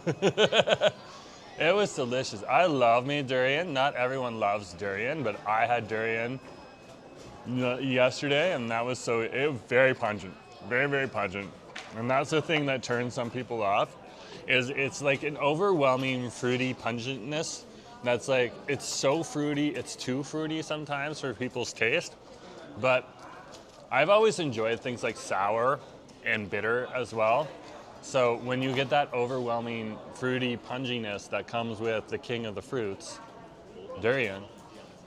Speaker 1: It was delicious. I love me durian. Not everyone loves durian, but I had durian yesterday, and that was very pungent, very, very pungent. And that's the thing that turns some people off, is it's like an overwhelming fruity pungentness. That's like, it's so fruity, it's too fruity sometimes for people's taste. But I've always enjoyed things like sour and bitter as well. So when you get that overwhelming fruity punginess that comes with the king of the fruits, durian,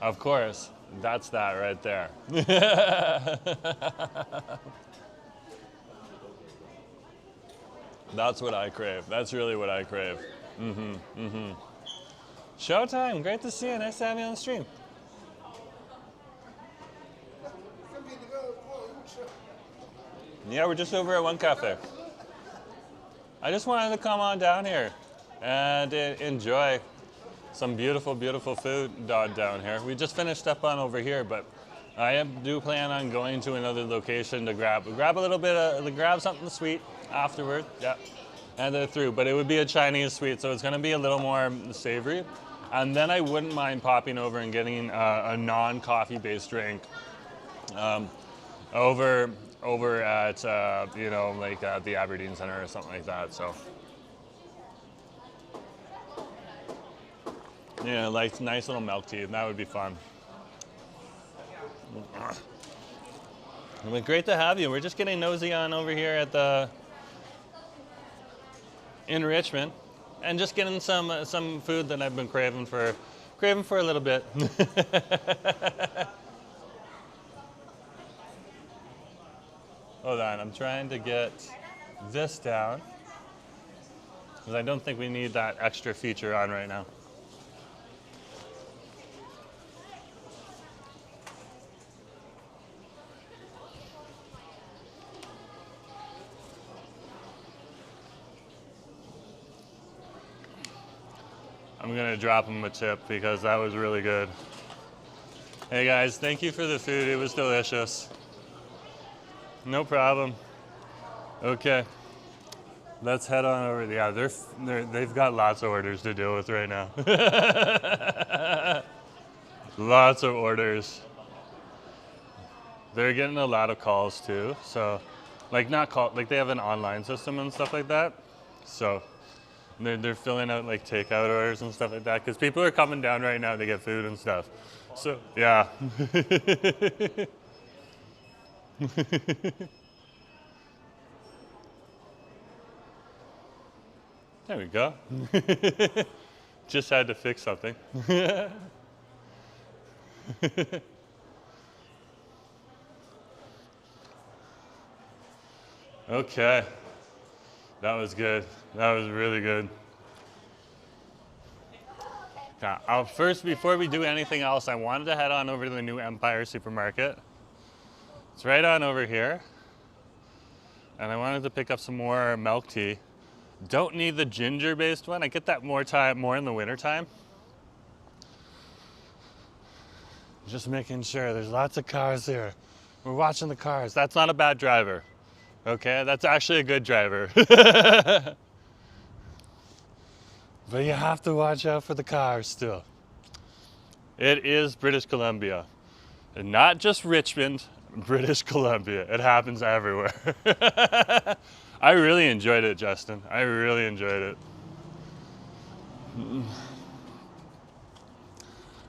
Speaker 1: of course, that's that right there. That's what I crave. That's really what I crave. Showtime, great to see you. Nice to have you on the stream. Yeah, we're just over at One Cafe. I just wanted to come on down here and enjoy some beautiful, beautiful food down here. We just finished up on over here, but do plan on going to another location to grab a little bit of, grab something sweet afterward. Yeah, and then through. But it would be a Chinese sweet, so it's gonna be a little more savory. And then I wouldn't mind popping over and getting a non-coffee based drink over at you know, like the Aberdeen Center or something like that. So yeah, like nice little milk tea. That would be fun. It was great to have you. We're just getting nosy on over here at in Richmond, and just getting some food that I've been craving for a little bit. Hold on, I'm trying to get this down because I don't think we need that extra feature on right now. I'm gonna drop him a tip because that was really good. Hey guys, thank you for the food. It was delicious. No problem. Okay, let's head on over. Yeah, they've got lots of orders to deal with right now. Lots of orders. They're getting a lot of calls too. So, like like they have an online system and stuff like that. So they're filling out like takeout orders and stuff like that because people are coming down right now to get food and stuff. So yeah. There we go. Just had to fix something. Okay. That was good. That was really good. Now, first, before we do anything else, I wanted to head on over to the new Empire supermarket. It's right on over here. And I wanted to pick up some more milk tea. Don't need the ginger-based one. I get that more in the winter time. Just making sure there's lots of cars here. We're watching the cars. That's not a bad driver. Okay, that's actually a good driver. But you have to watch out for the cars still. It is British Columbia. And not just Richmond, British Columbia. It happens everywhere. I really enjoyed it, Justin. I really enjoyed it.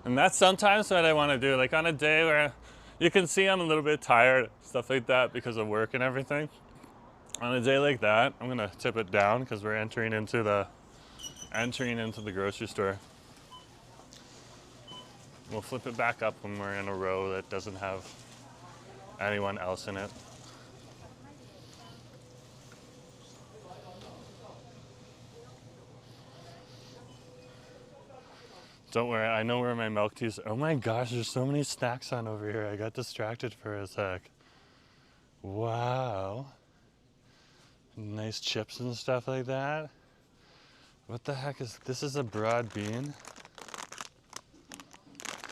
Speaker 1: And that's sometimes what I want to do. Like on a day where you can see I'm a little bit tired, stuff like that because of work and everything. On a day like that, I'm gonna tip it down because we're entering into the grocery store. We'll flip it back up when we're in a row that doesn't have anyone else in it. Don't worry, I know where my milk teas are. Oh my gosh, there's so many snacks on over here. I got distracted for a sec. Wow. Nice chips and stuff like that. What the heck is this? Is a broad bean?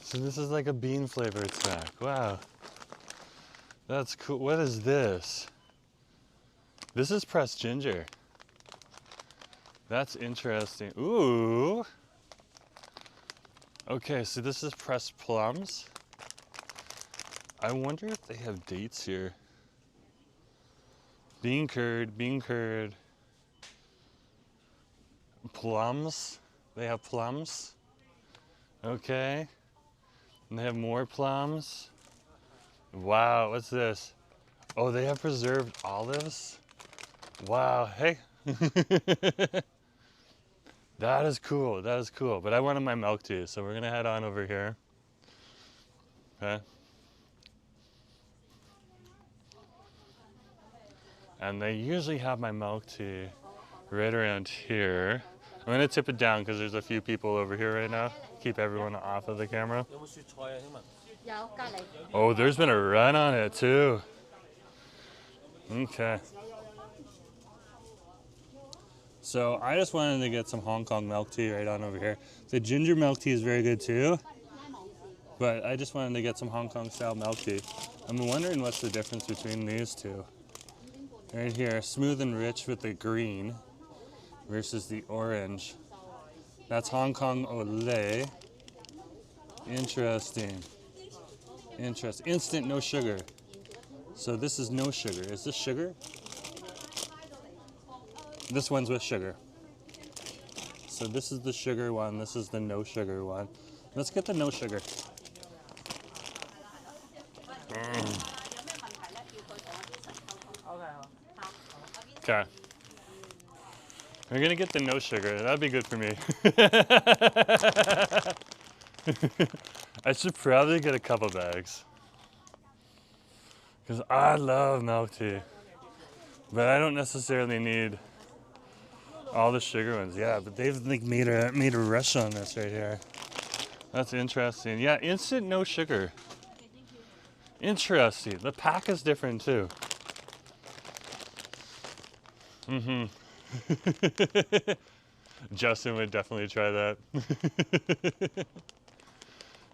Speaker 1: So this is like a bean flavored snack. Wow. That's cool. What is this? This is pressed ginger. That's interesting. Ooh. Okay, so this is pressed plums. I wonder if they have dates here. Bean curd. Plums. They have plums. Okay. And they have more plums. Wow, what's this? Oh, they have preserved olives. Wow, hey. That is cool, that is cool. But I wanted my milk tea, so we're gonna head on over here. Okay. And they usually have my milk tea right around here. I'm gonna tip it down because there's a few people over here right now. Keep everyone off of the camera. Oh, there's been a run on it too. Okay. So I just wanted to get some Hong Kong milk tea right on over here. The ginger milk tea is very good too. But I just wanted to get some Hong Kong style milk tea. I'm wondering what's the difference between these two. Right here, smooth and rich with the green versus the orange. That's Hong Kong Olay. Interesting. Interesting. Instant, no sugar. So this is no sugar. Is this sugar? This one's with sugar. So this is the sugar one. This is the no sugar one. Let's get the no sugar. Okay. We're gonna get the no sugar. That'd be good for me. I should probably get a couple bags. Because I love milk tea. But I don't necessarily need all the sugar ones. Yeah, but they've like made a rush on this right here. That's interesting. Yeah, instant no sugar. Interesting. The pack is different too. Justin would definitely try that.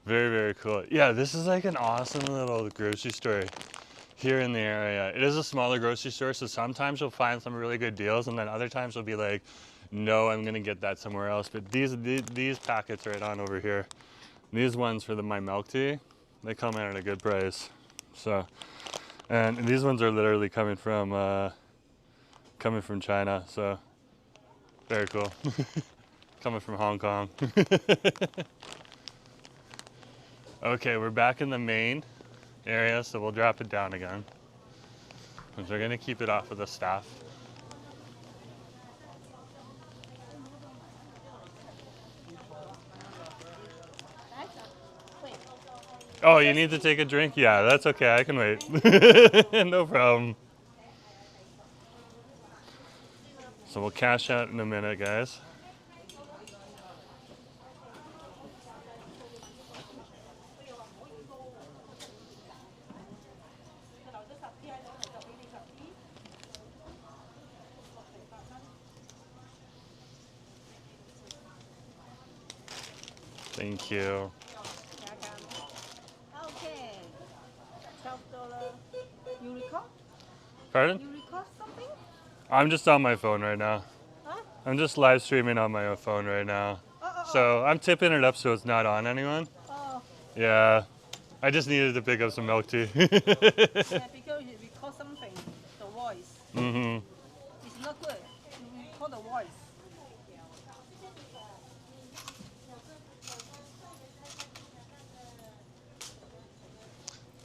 Speaker 1: Very, very cool. Yeah, this is like an awesome little grocery store here in the area. It is a smaller grocery store, so sometimes you'll find some really good deals, and then other times you'll be like, no, I'm gonna get that somewhere else. But these packets right on over here, these ones for my milk tea, they come in at a good price. So, and these ones are literally coming from China, so very cool. Coming from Hong Kong. Okay, we're back in the main area, so we'll drop it down again. Because we're gonna keep it off of the staff. Oh, you need to take a drink? Yeah, that's okay, I can wait. No problem. So we'll cash out in a minute, guys. Thank you.
Speaker 3: Okay. $12. You record?
Speaker 1: Pardon?
Speaker 3: You record something?
Speaker 1: I'm just on my phone right now.
Speaker 3: Huh?
Speaker 1: I'm just live streaming on my phone right now. So I'm tipping it up so it's not on anyone.
Speaker 3: Oh.
Speaker 1: Yeah. I just needed to pick up some milk tea.
Speaker 3: Yeah, because you record something, the voice.
Speaker 1: Mm-hmm.
Speaker 3: It's not good. You record the voice.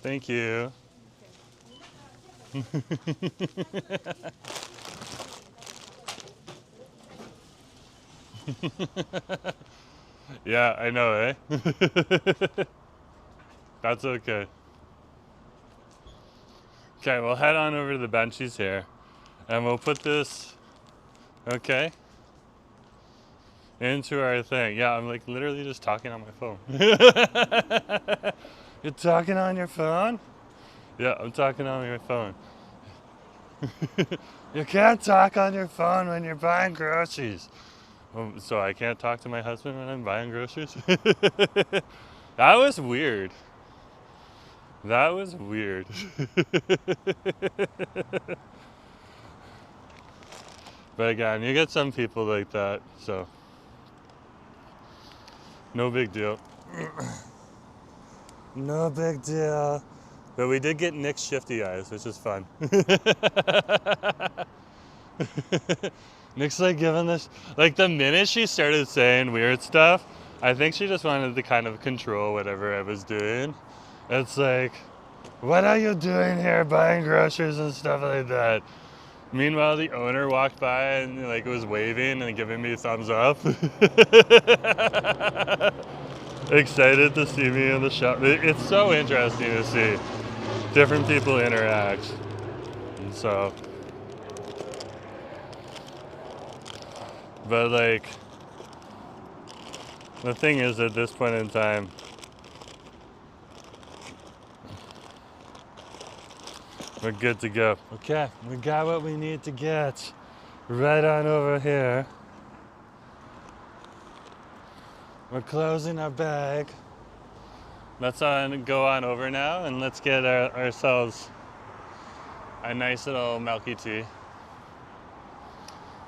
Speaker 1: Thank you. Yeah, I know, eh? That's okay. Okay, we'll head on over to the benchies here, and we'll put this, okay, into our thing. Yeah, I'm like literally just talking on my phone. You're talking on your phone? Yeah, I'm talking on my phone. You can't talk on your phone when you're buying groceries. So I can't talk to my husband when I'm buying groceries? That was weird. That was weird. But again, you get some people like that, so no big deal. No big deal. But we did get Nick's shifty eyes, which is fun. Nick's like giving this, like the minute she started saying weird stuff, I think she just wanted to kind of control whatever I was doing. It's like, what are you doing here buying groceries and stuff like that? Meanwhile, the owner walked by and like was waving and giving me a thumbs up. Excited to see me in the shop. It's so interesting to see different people interact. And so, but like, the thing is at this point in time, we're good to go. Okay, we got what we need to get. Right on over here. We're closing our bag. let's go on over now and let's get ourselves a nice little milky tea.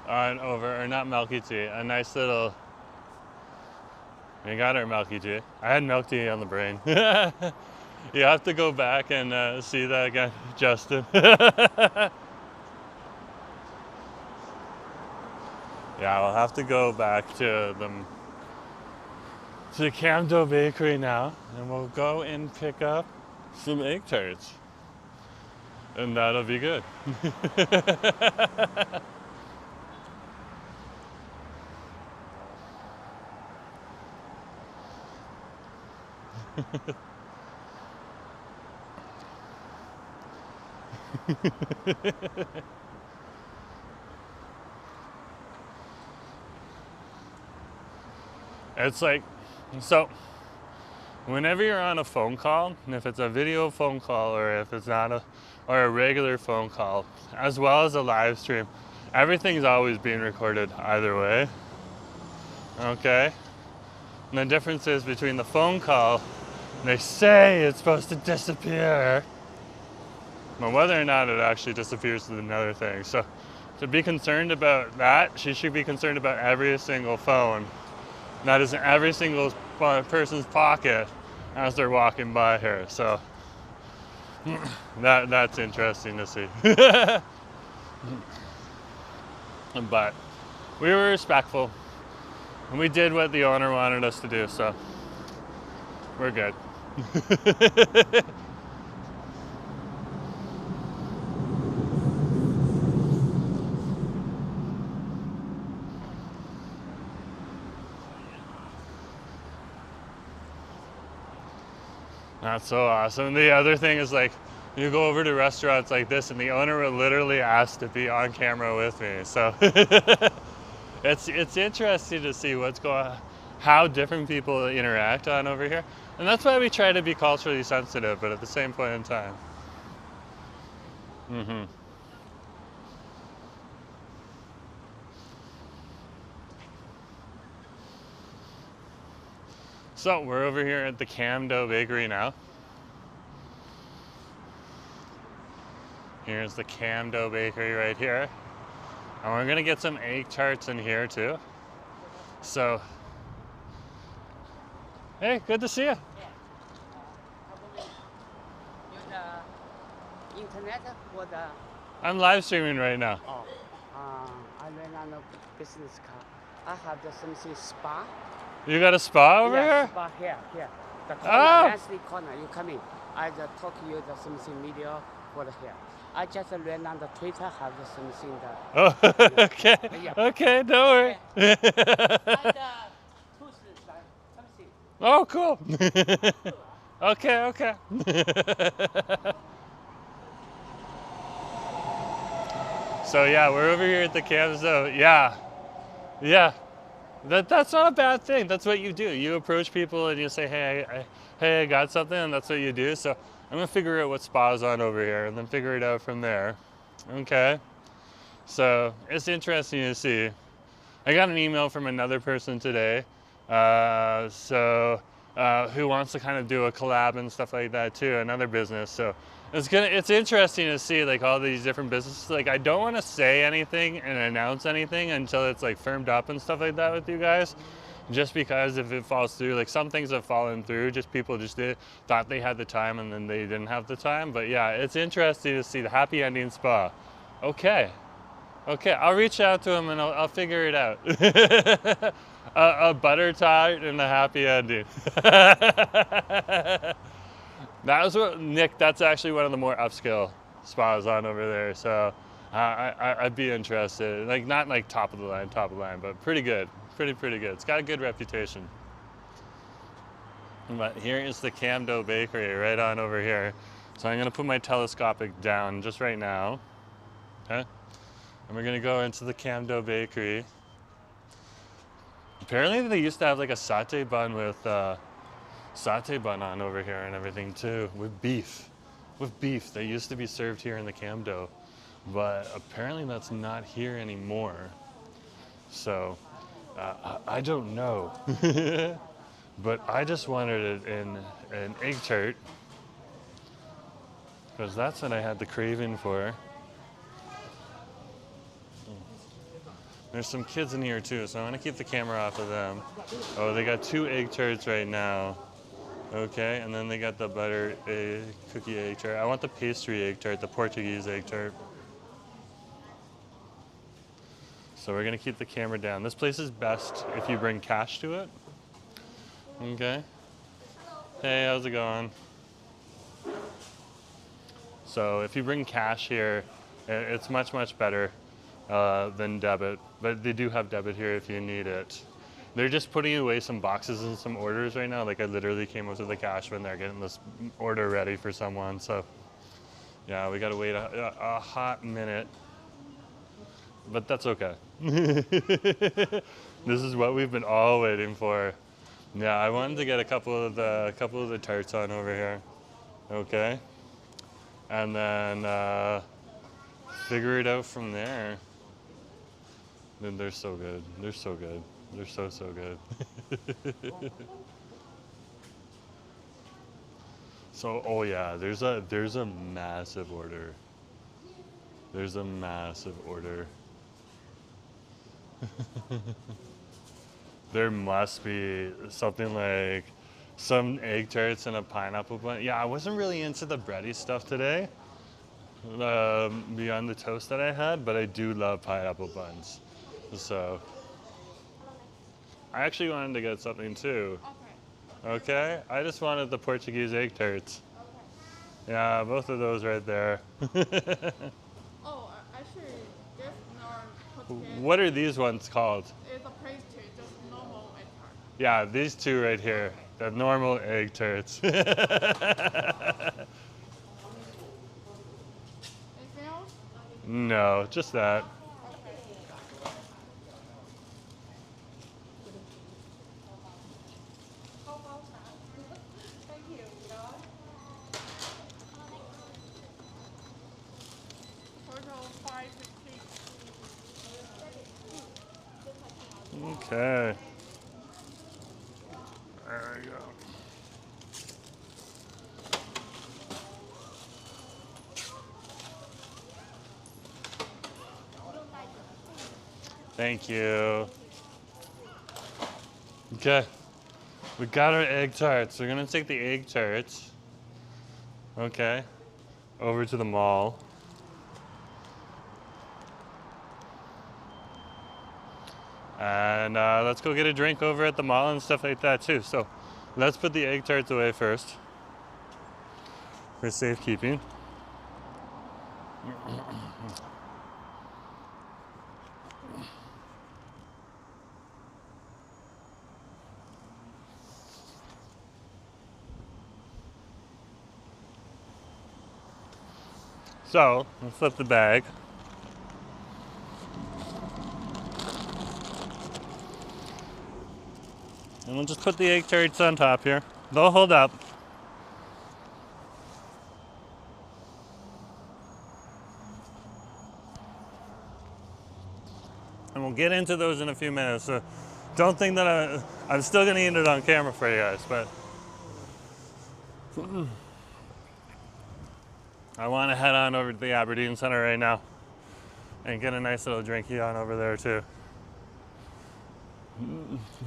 Speaker 1: On over, or not milky tea, a nice little. We got our milky tea. I had milk tea on the brain. You have to go back and see that again, Justin. Yeah, we'll have to go back to the Camdo Bakery now, and we'll go and pick up some egg tarts, and that'll be good. It's like, so whenever you're on a phone call, and if it's a video phone call or if it's not a regular phone call, as well as a live stream, everything's always being recorded either way. Okay? And the difference is between the phone call, they say it's supposed to disappear, but whether or not it actually disappears is another thing. So to be concerned about that, she should be concerned about every single phone that is in every single person's pocket as they're walking by her. So that's interesting to see. But we were respectful and we did what the owner wanted us to do, so we're good. That's so awesome. The other thing is, like, you go over to restaurants like this and the owner will literally ask to be on camera with me. So it's interesting to see what's going on, how different people interact on over here. And that's why we try to be culturally sensitive, but at the same point in time. So we're over here at the Camdo Bakery now. Here's the Camdo Bakery right here. And we're gonna get some egg tarts in here too. So, hey, good to see you.
Speaker 4: Internet for the.
Speaker 1: I'm live streaming right now.
Speaker 4: Oh, I ran on a business card. I have the something spa.
Speaker 1: You got a spa over here?
Speaker 4: Spa here. The corner, Nancy corner. You come in. I just talk to you the something media for the hair. I just ran on the Twitter, have the something that.
Speaker 1: Oh, okay.
Speaker 4: Yeah.
Speaker 1: Okay, don't worry.
Speaker 4: And something.
Speaker 1: Oh, cool. Okay. So yeah, we're over here at the Camdo. Yeah. That's not a bad thing. That's what you do. You approach people and you say, hey, I got something, and that's what you do. So I'm gonna figure out what spa's on over here and then figure it out from there. Okay. So it's interesting to see. I got an email from another person today, who wants to kind of do a collab and stuff like that too, another business. So it's interesting to see like all these different businesses. Like, I don't want to say anything and announce anything until it's like firmed up and stuff like that with you guys, just because if it falls through, like some things have fallen through, just people just thought they had the time and then they didn't have the time. But yeah, it's interesting to see the happy ending spa. Okay, I'll reach out to him and I'll figure it out. A butter tart and a happy ending. That was what, Nick, that's actually one of the more upscale spas on over there. So I'd be interested. Like, not like top of the line, but pretty good. Pretty good. It's got a good reputation. But here is the Camdo Bakery right on over here. So I'm gonna put my telescopic down just right now. Okay? And we're gonna go into the Camdo Bakery. Apparently they used to have like a satay bun with satay bun on over here and everything too, with beef. They used to be served here in the Camdo, but apparently that's not here anymore. So I don't know. but I just wanted it in an egg tart because that's what I had the craving for. There's some kids in here too, so I'm gonna keep the camera off of them. Oh, they got 2 egg tarts right now. Okay, and then they got the butter cookie egg tart. I want the pastry egg tart, the Portuguese egg tart. So we're gonna keep the camera down. This place is best if you bring cash to it. Okay. Hey, how's it going? So if you bring cash here, it's much, much better than debit. But they do have debit here if you need it. They're just putting away some boxes and some orders right now. Like I literally came up to the cash when they're getting this order ready for someone. So yeah, we gotta wait a hot minute. But that's okay. This is what we've been all waiting for. Yeah, I wanted to get a couple of the tarts on over here. Okay. And then figure it out from there. Then they're so good. They're so good. They're so good. So, oh yeah, there's a massive order. There's a massive order. There must be something like some egg tarts and a pineapple bun. Yeah, I wasn't really into the bready stuff today, beyond the toast that I had, but I do love pineapple buns. So I actually wanted to get something too. Okay? I just wanted the Portuguese egg tarts. Yeah, both of those right there.
Speaker 5: Oh, actually, there's no Portuguese.
Speaker 1: What are these ones called?
Speaker 5: It's a pastry, just normal egg tart.
Speaker 1: Yeah, these two right here. The normal egg tarts.
Speaker 5: Anything else?
Speaker 1: No, just that.
Speaker 5: Thank you. Total $5.50.
Speaker 1: Okay. There we go. Thank you. Okay. We got our egg tarts. We're gonna take the egg tarts, okay, over to the mall. And let's go get a drink over at the mall and stuff like that too. So let's put the egg tarts away first for safekeeping. So let's flip the bag. And we'll just put the egg tarts on top here. They'll hold up. And we'll get into those in a few minutes. So don't think that I'm still gonna eat it on camera for you guys, but I wanna head on over to the Aberdeen Center right now and get a nice little drinky on over there too.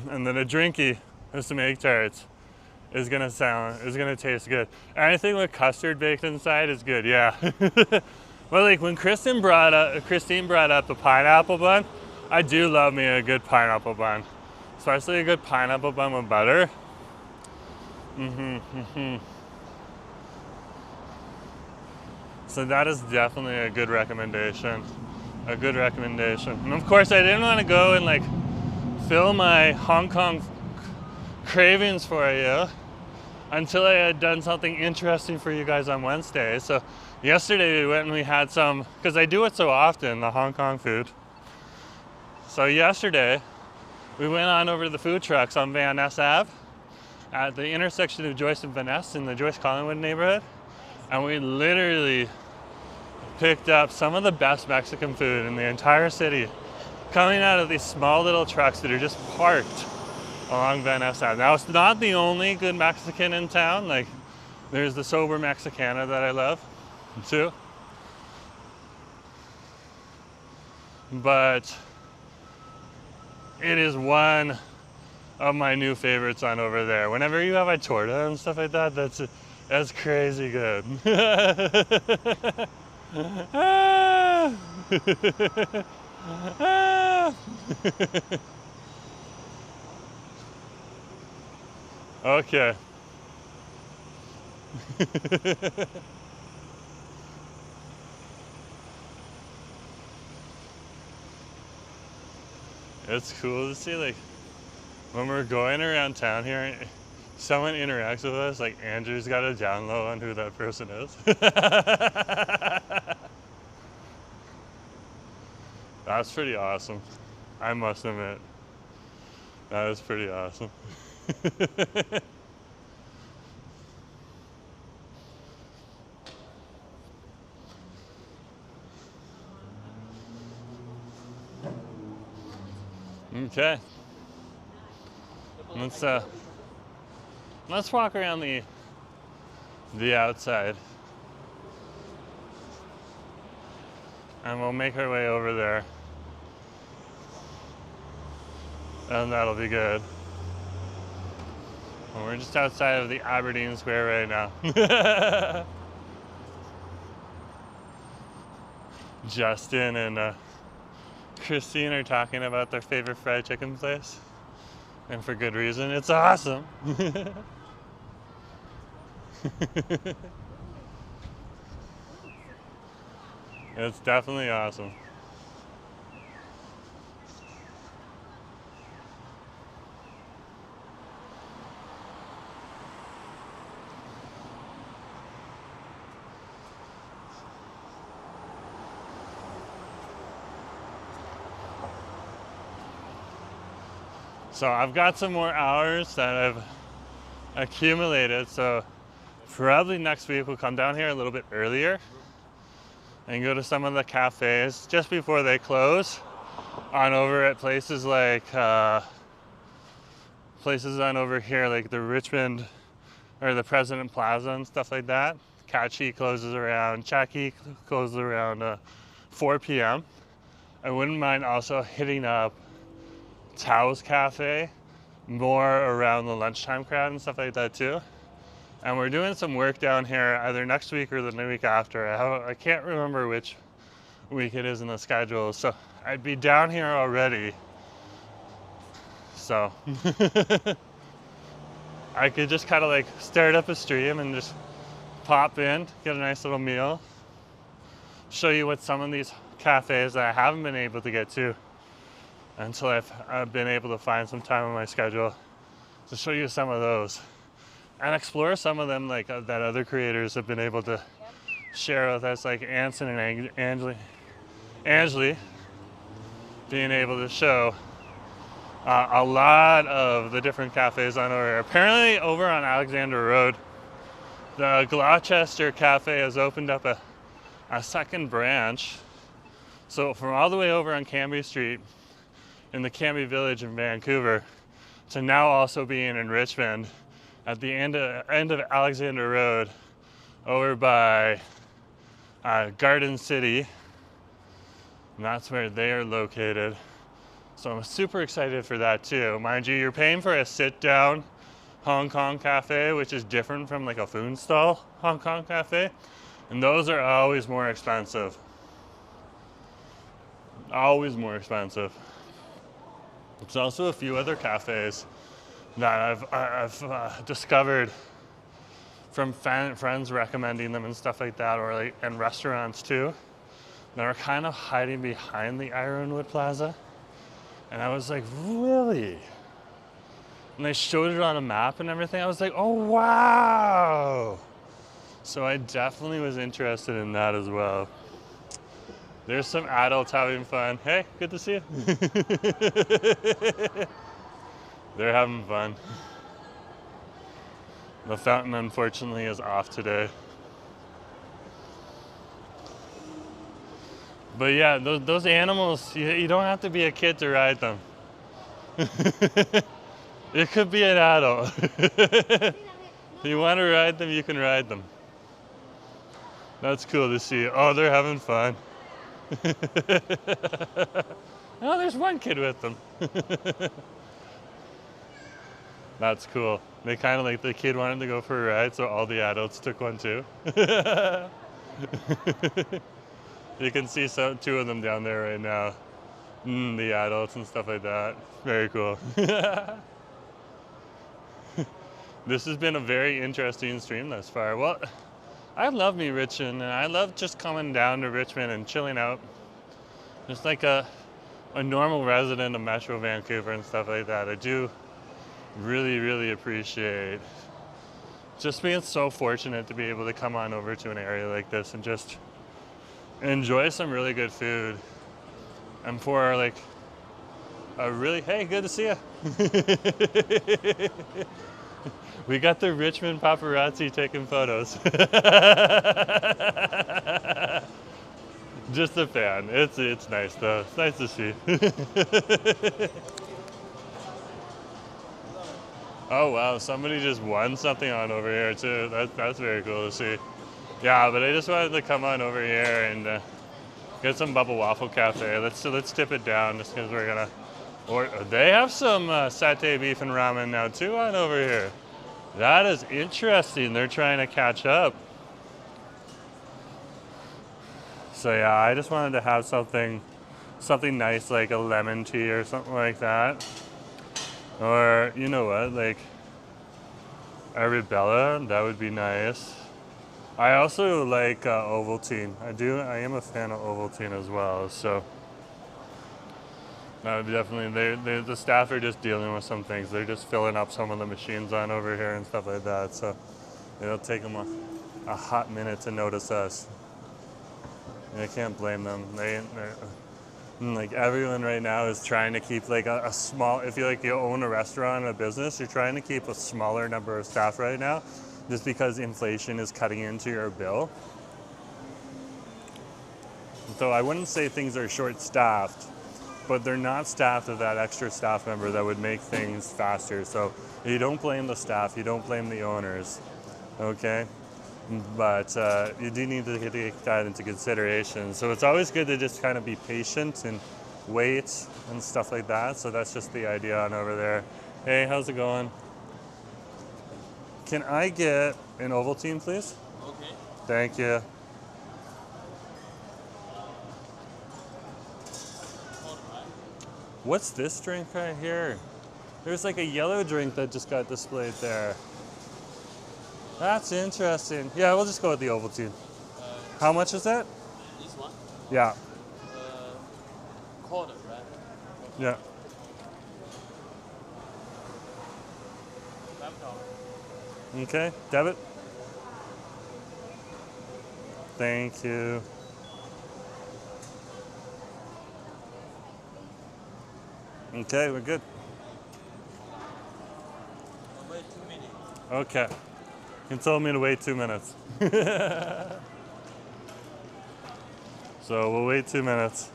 Speaker 1: And then a drinky with some egg tarts is gonna taste good. Anything with custard baked inside is good, yeah. Well, like when Christine brought up the pineapple bun, I do love me a good pineapple bun, especially a good pineapple bun with butter. So that is definitely a good recommendation. A good recommendation. And of course, I didn't want to go and like fill my Hong Kong cravings for you until I had done something interesting for you guys on Wednesday. So yesterday we went and we had some, because I do it so often, the Hong Kong food. So yesterday we went on over to the food trucks on Van Ness Ave at the intersection of Joyce and Van Ness in the Joyce Collingwood neighborhood. And we literally picked up some of the best Mexican food in the entire city, coming out of these small little trucks that are just parked along Van Ness Ave. Now, it's not the only good Mexican in town. Like, there's the Sober Mexicana that I love, too. But it is one of my new favorites on over there. Whenever you have a torta and stuff like that, that's crazy good. Okay. It's cool to see, like, when we're going around town here, someone interacts with us, like Andrew's got a down low on who that person is. That's pretty awesome. I must admit. That is pretty awesome. Okay. Let's walk around the outside. And we'll make our way over there. And that'll be good. Well, we're just outside of the Aberdeen Square right now. Justin and Christine are talking about their favorite fried chicken place. And for good reason. It's awesome. It's definitely awesome. So I've got some more hours that I've accumulated, so probably next week we'll come down here a little bit earlier and go to some of the cafes just before they close on over at places like places on over here like the Richmond or the President Plaza and stuff like that. Catchy closes around, Chacky closes around 4 p.m. I wouldn't mind also hitting up Tao's Cafe more around the lunchtime crowd and stuff like that too. And we're doing some work down here either next week or the week after. I can't remember which week it is in the schedule, so I'd be down here already. So I could just kind of like start up a stream and just pop in, get a nice little meal, show you what some of these cafes that I haven't been able to get to until I've been able to find some time on my schedule to show you some of those and explore some of them like that other creators have been able to share with us, like Anson and Angeli being able to show a lot of the different cafes on over here. Apparently over on Alexander Road, the Gloucester Cafe has opened up a second branch. So from all the way over on Cambie Street in the Cambie Village in Vancouver to now also being in Richmond at the end of Alexander Road over by Garden City. And that's where they are located. So I'm super excited for that too. Mind you, you're paying for a sit-down Hong Kong cafe, which is different from like a food stall Hong Kong cafe. And those are always more expensive. Always more expensive. There's also a few other cafes that I've discovered from friends recommending them and stuff like that, or like and restaurants too, that are kind of hiding behind the Ironwood Plaza. And I was like, really? And they showed it on a map and everything. I was like, oh wow! So I definitely was interested in that as well. There's some adults having fun. Hey, good to see you. They're having fun. The fountain, unfortunately, is off today. But yeah, those animals, you don't have to be a kid to ride them. It could be an adult. If you want to ride them, you can ride them. That's cool to see. Oh, they're having fun. Oh, there's one kid with them. That's cool. They kind of like, the kid wanted to go for a ride, so all the adults took one too. You can see two of them down there right now. The adults and stuff like that. Very cool. This has been a very interesting stream thus far. Well, I love me Richmond, and I love just coming down to Richmond and chilling out. Just like a normal resident of Metro Vancouver and stuff like that. I do really, really appreciate just being so fortunate to be able to come on over to an area like this and just enjoy some really good food. And for like a really, hey, good to see you. We got the Richmond paparazzi taking photos. Just a fan. It's nice though. It's nice to see. Oh wow, somebody just won something on over here too. That's very cool to see. Yeah, but I just wanted to come on over here and get some Bubble Waffle Cafe. Let's tip it down just because we're gonna. Or they have some satay beef and ramen now too on over here. That is interesting. They're trying to catch up. So yeah, I just wanted to have something nice like a lemon tea or something like that. Or you know what, like a Ribella, that would be nice. I also like Ovaltine. I am a fan of Ovaltine as well. So that would be definitely. The staff are just dealing with some things. They're just filling up some of the machines on over here and stuff like that. So it'll take them a hot minute to notice us. I can't blame them. They're like everyone right now is trying to keep like a small. If you own a restaurant or a business, you're trying to keep a smaller number of staff right now, just because inflation is cutting into your bill. So I wouldn't say things are short-staffed, but they're not staffed with that extra staff member that would make things faster. So you don't blame the staff, you don't blame the owners, okay? But you do need to take that into consideration. So it's always good to just kind of be patient and wait and stuff like that. So that's just the idea on over there. Hey, how's it going? Can I get an Ovaltine, please? Okay. Thank you. What's this drink right here? There's like a yellow drink that just got displayed there. That's interesting. Yeah, we'll just go with the Ovaltine. How much is that?
Speaker 6: This one?
Speaker 1: Yeah.
Speaker 6: Quarter, right?
Speaker 1: Yeah. Okay, debit. Thank you. Okay, we're good.
Speaker 6: Wait 2 minutes.
Speaker 1: Okay. You told me to wait 2 minutes. So we'll wait 2 minutes.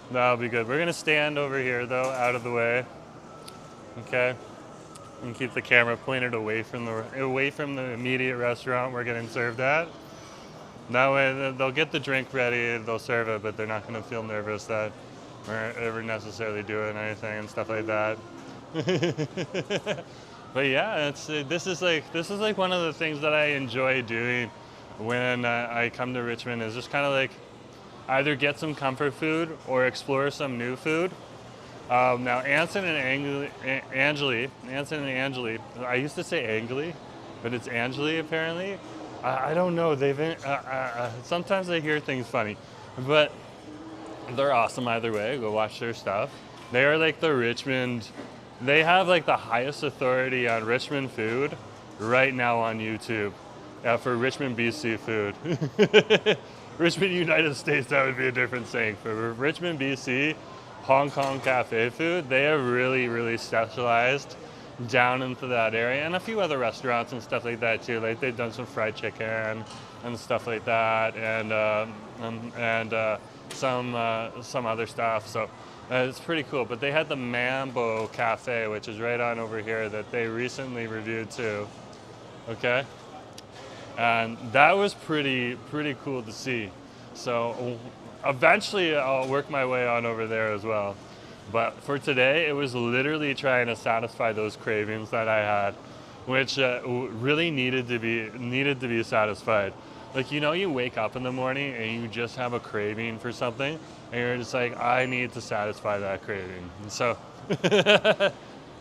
Speaker 1: That'll be good. We're gonna stand over here though, out of the way. Okay. And keep the camera pointed away from the immediate restaurant we're getting served at. That way they'll get the drink ready, they'll serve it, but they're not gonna feel nervous that we're ever necessarily doing anything and stuff like that. But yeah, this is like one of the things that I enjoy doing when I come to Richmond, is just kind of like either get some comfort food or explore some new food. Now Anson and Angeli, I used to say Angeli, but it's Angeli apparently. I don't know. Sometimes I hear things funny, but they're awesome either way. Go watch their stuff. They are like the Richmond. They have like the highest authority on Richmond food right now on YouTube. For Richmond, BC food. Richmond, United States, that would be a different saying. For Richmond, BC, Hong Kong cafe food, they have really, really specialized down into that area, and a few other restaurants and stuff like that too. Like they've done some fried chicken and stuff like that, and some other stuff. So It's pretty cool. But they had the Mambo Cafe, which is right on over here, that they recently reviewed too. Okay, and that was pretty cool to see. So eventually I'll work my way on over there as well. But for today, it was literally trying to satisfy those cravings that I had, which really needed to be satisfied. Like, you know, you wake up in the morning and you just have a craving for something, and you're just like, I need to satisfy that craving. And so,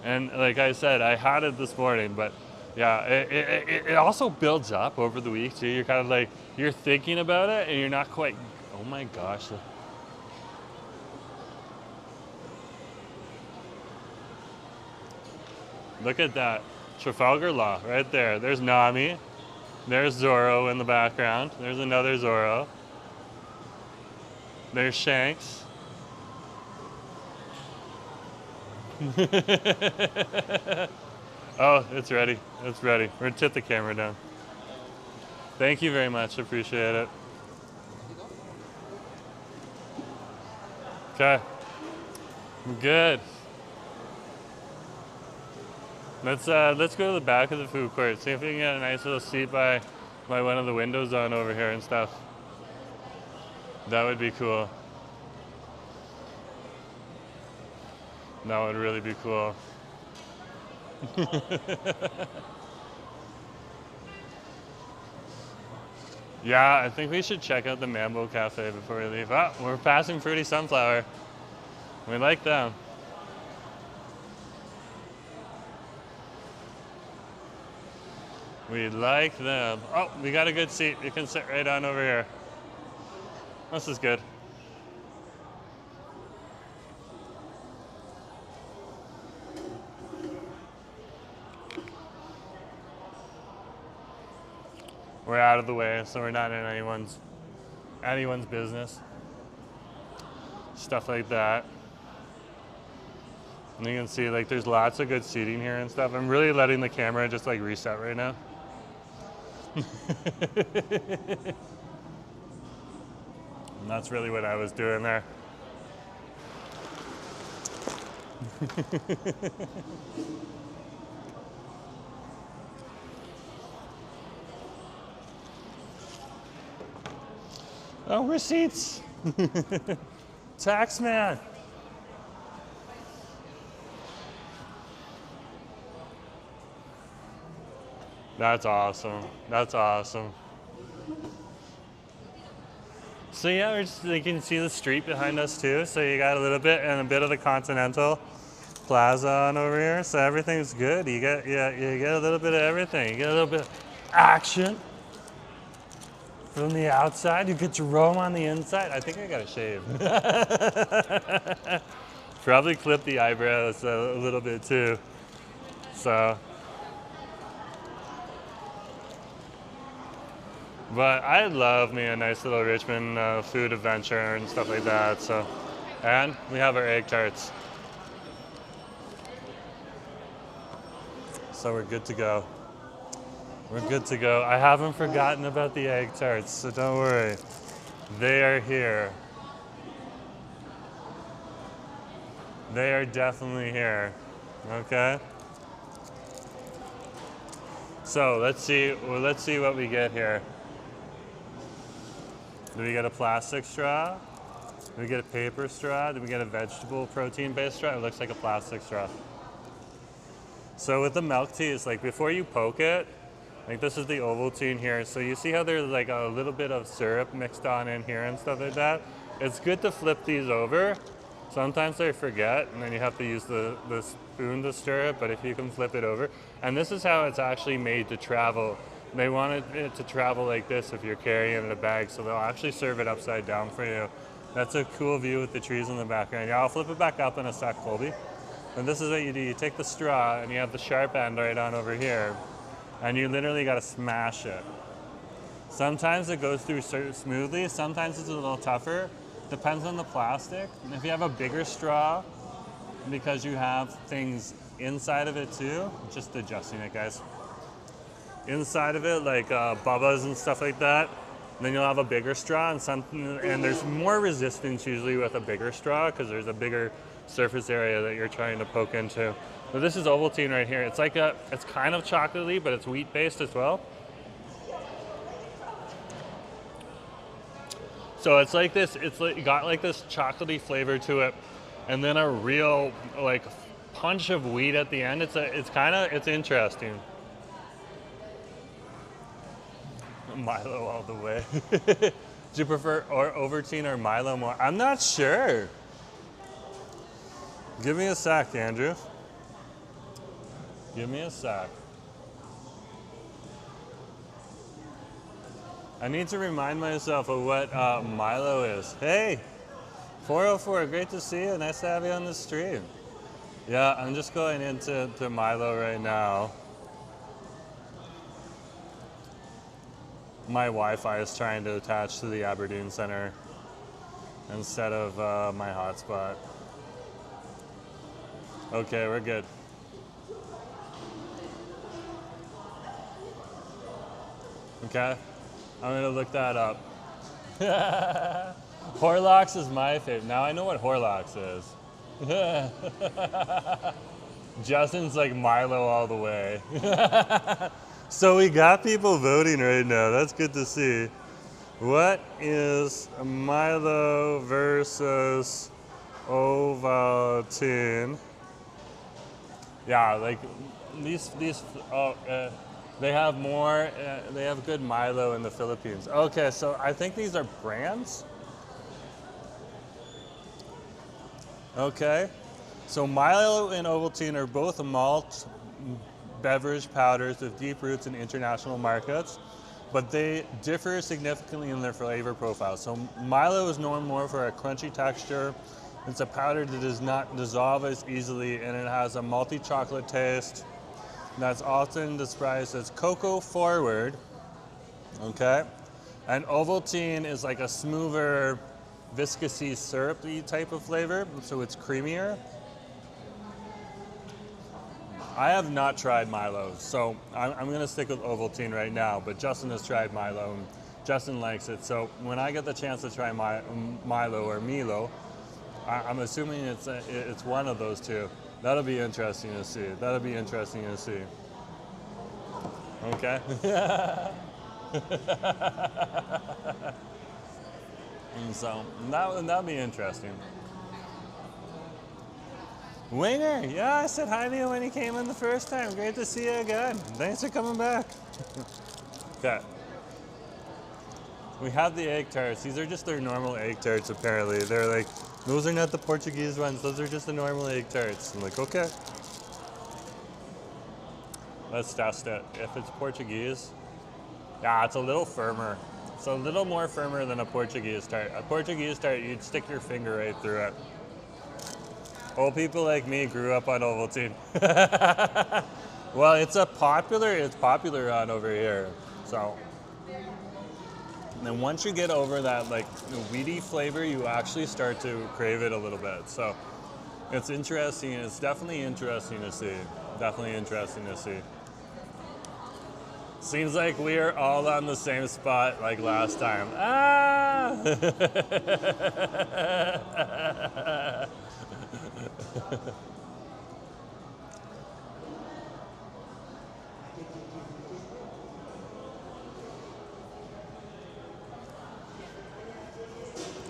Speaker 1: and like I said, I had it this morning, but yeah, it also builds up over the week too. You're kind of like, you're thinking about it and you're not quite, oh my gosh. Look at that. Trafalgar Law right there. There's Nami. There's Zorro in the background. There's another Zorro. There's Shanks. Oh, it's ready. It's ready. We're gonna tip the camera down. Thank you very much. Appreciate it. Okay. Good. Let's go to the back of the food court. See if we can get a nice little seat by one of the windows on over here and stuff. That would be cool. That would really be cool. Yeah, I think we should check out the Mambo Cafe before we leave. Oh, we're passing Fruity Sunflower. We like them. We like them. Oh, we got a good seat. You can sit right on over here. This is good. We're out of the way, so we're not in anyone's business. Stuff like that. And you can see, like, there's lots of good seating here and stuff. I'm really letting the camera just like reset right now. And that's really what I was doing there. Oh, receipts. Tax man. That's awesome. That's awesome. So yeah, you can see the street behind us too. So you got a little bit and a bit of the Continental Plaza on over here. So everything's good. You get a little bit of everything. You get a little bit of action from the outside. You get Jerome on the inside. I think I gotta shave. Probably clip the eyebrows a little bit too. So. But I love me a nice little Richmond food adventure and stuff like that. So, and we have our egg tarts. So we're good to go. We're good to go. I haven't forgotten about the egg tarts, so don't worry. They are here. They are definitely here. Okay. So let's see what we get here. Do we get a plastic straw? Do we get a paper straw? Do we get a vegetable protein-based straw? It looks like a plastic straw. So with the milk tea, it's like before you poke it, like this is the Ovaltine here. So you see how there's like a little bit of syrup mixed on in here and stuff like that? It's good to flip these over. Sometimes I forget, and then you have to use the spoon to stir it, but if you can flip it over. And this is how it's actually made to travel. They wanted it to travel like this if you're carrying it in a bag, so they'll actually serve it upside down for you. That's a cool view with the trees in the background. Yeah, I'll flip it back up in a sec, Colby. And this is what you do. You take the straw, and you have the sharp end right on over here, and you literally got to smash it. Sometimes it goes through smoothly. Sometimes it's a little tougher. Depends on the plastic. And if you have a bigger straw, because you have things inside of it too, just adjusting it, guys. Inside of it, like Bubba's and stuff like that, Then you'll have a bigger straw and there's more resistance usually with a bigger straw because there's a bigger surface area that you're trying to poke into. But this is Ovaltine right here. It's kind of chocolatey, but it's wheat based as well. So it's like this, got like this chocolatey flavor to it, and then a real like punch of wheat at the end. It's interesting. Milo all the way. Do you prefer Ovaltine or Milo more? I'm not sure. Give me a sec, Andrew. Give me a sec. I need to remind myself of what Milo is. Hey, 404, great to see you. Nice to have you on the stream. Yeah, I'm just going into Milo right now. My Wi-Fi is trying to attach to the Aberdeen Center instead of my hotspot. Okay, we're good. Okay. I'm gonna look that up. Horlocks is my favorite. Now I know what Horlocks is. Justin's like Milo all the way. So we got people voting right now. That's good to see. What is Milo versus Ovaltine? Yeah, like these they have more, they have good Milo in the Philippines. Okay, so I think these are brands. Okay, so Milo and Ovaltine are both malt beverage powders with deep roots in international markets, but they differ significantly in their flavor profile. So Milo is known more for a crunchy texture. It's a powder that does not dissolve as easily, and it has a malty chocolate taste that's often described as cocoa forward, okay? And Ovaltine is like a smoother, viscousy, syrupy type of flavor, so it's creamier. I have not tried Milo, so I'm gonna stick with Ovaltine right now, but Justin has tried Milo, and Justin likes it, so when I get the chance to try Milo or Milo, I'm assuming it's one of those two. That'll be interesting to see. That'll be interesting to see. Okay. And so that'll be interesting. Winger, yeah, I said hi to you when he came in the first time. Great to see you again. Thanks for coming back. Okay. We have the egg tarts. These are just their normal egg tarts, apparently. They're like, those are not the Portuguese ones. Those are just the normal egg tarts. I'm like, okay. Let's test it. If it's Portuguese, yeah, it's a little firmer. It's a little more firmer than a Portuguese tart. A Portuguese tart, you'd stick your finger right through it. Old people like me grew up on Ovaltine. Well, it's popular on over here. So, and then once you get over that like weedy flavor, you actually start to crave it a little bit. So it's interesting. It's definitely interesting to see. Definitely interesting to see. Seems like we are all on the same spot like last time. Ah!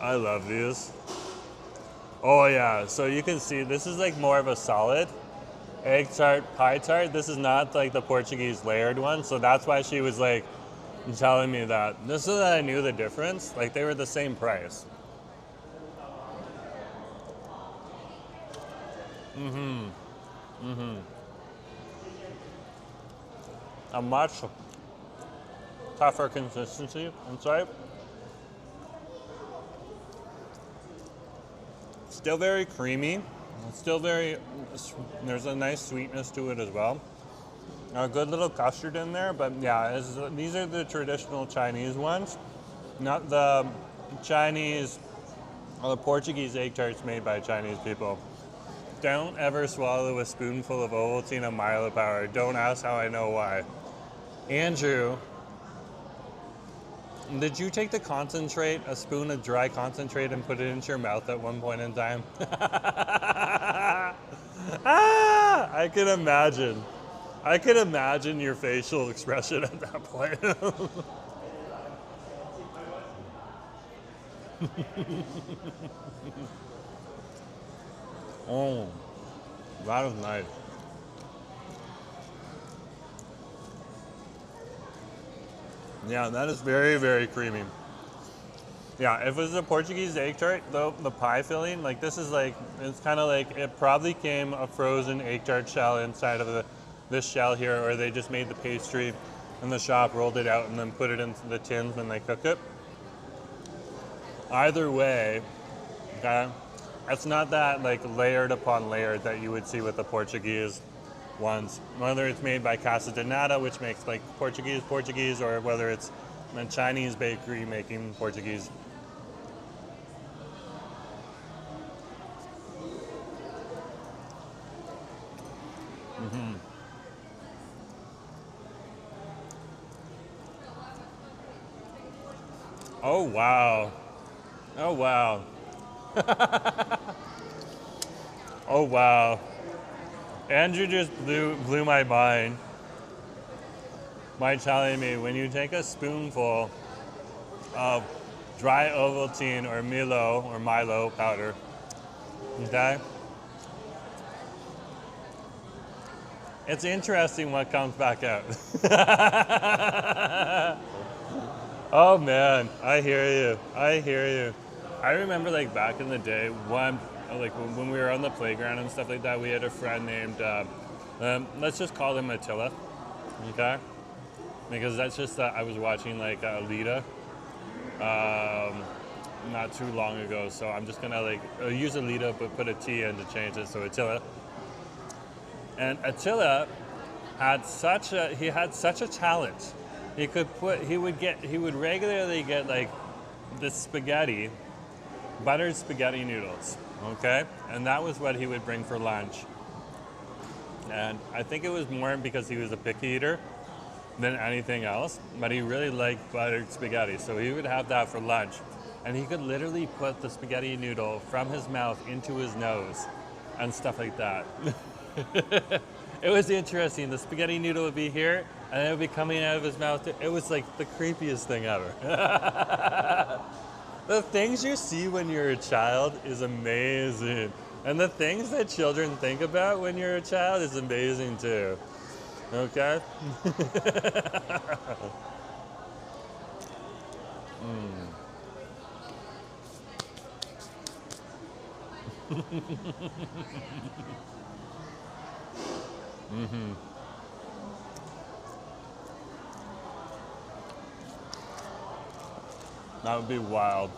Speaker 1: I love these. Oh yeah, so you can see this is like more of a solid egg tart, pie tart. This is not like the Portuguese layered one, so that's why she was like telling me that. Just so that I knew the difference, like they were the same price. A much tougher consistency inside. Still very creamy. It's still very, there's a nice sweetness to it as well. A good little custard in there, but yeah, these are the traditional Chinese ones, not the Chinese or the Portuguese egg tarts made by Chinese people. Don't ever swallow a spoonful of Ovaltine and Milo powder. Don't ask how I know why. Andrew Did you take the concentrate, a spoon of dry concentrate, and put it into your mouth at one point in time? Ah, I can imagine. I can imagine your facial expression at that point. Oh, that is nice. Yeah, that is very, very creamy. Yeah, if it was a Portuguese egg tart, though, the pie filling, like this is like, it's kind of like, it probably came a frozen egg tart shell inside of this shell here, or they just made the pastry in the shop, rolled it out, and then put it into the tins when they cook it. Either way, okay, it's not that like layered upon layered that you would see with the Portuguese ones. Whether it's made by Casa de Nata, which makes like Portuguese, or whether it's a Chinese bakery making Portuguese. Mm-hmm. Oh wow. Oh wow. Oh wow. Andrew just blew my mind by telling me when you take a spoonful of dry Ovaltine or Milo powder, okay? It's interesting what comes back out. Oh man, I hear you. I hear you. I remember like back in the day, when we were on the playground and stuff like that, we had a friend named, let's just call him Attila, okay? Because that's just that I was watching like Alita not too long ago, so I'm just gonna like use Alita but put a T in to change it, so Attila. And Attila had such a talent. He would regularly get like this spaghetti, buttered spaghetti noodles, okay? And that was what he would bring for lunch. And I think it was more because he was a picky eater than anything else, but he really liked buttered spaghetti, so he would have that for lunch. And he could literally put the spaghetti noodle from his mouth into his nose and stuff like that. It was interesting. The spaghetti noodle would be here, and it would be coming out of his mouth. It was like the creepiest thing ever. The things you see when you're a child is amazing. And the things that children think about when you're a child is amazing too. Okay? Mm-hmm. That would be wild.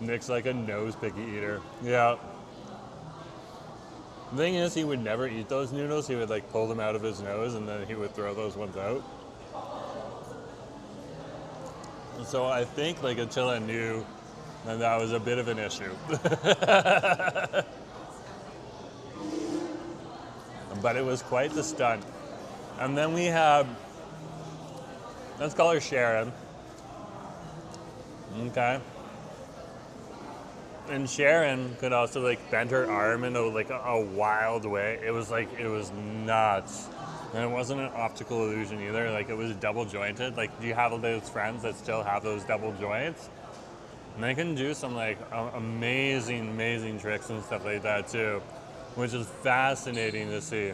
Speaker 1: Nick's like a nose picky eater. Yeah. The thing is, he would never eat those noodles. He would like pull them out of his nose and then he would throw those ones out. So I think like Attila knew that that was a bit of an issue. But it was quite the stunt. And then we have, let's call her Sharon. Okay. And Sharon could also like bend her arm in a wild way. It was nuts. And it wasn't an optical illusion either. Like it was double jointed. Like, do you have those friends that still have those double joints? And they can do some like amazing tricks and stuff like that too, which is fascinating to see.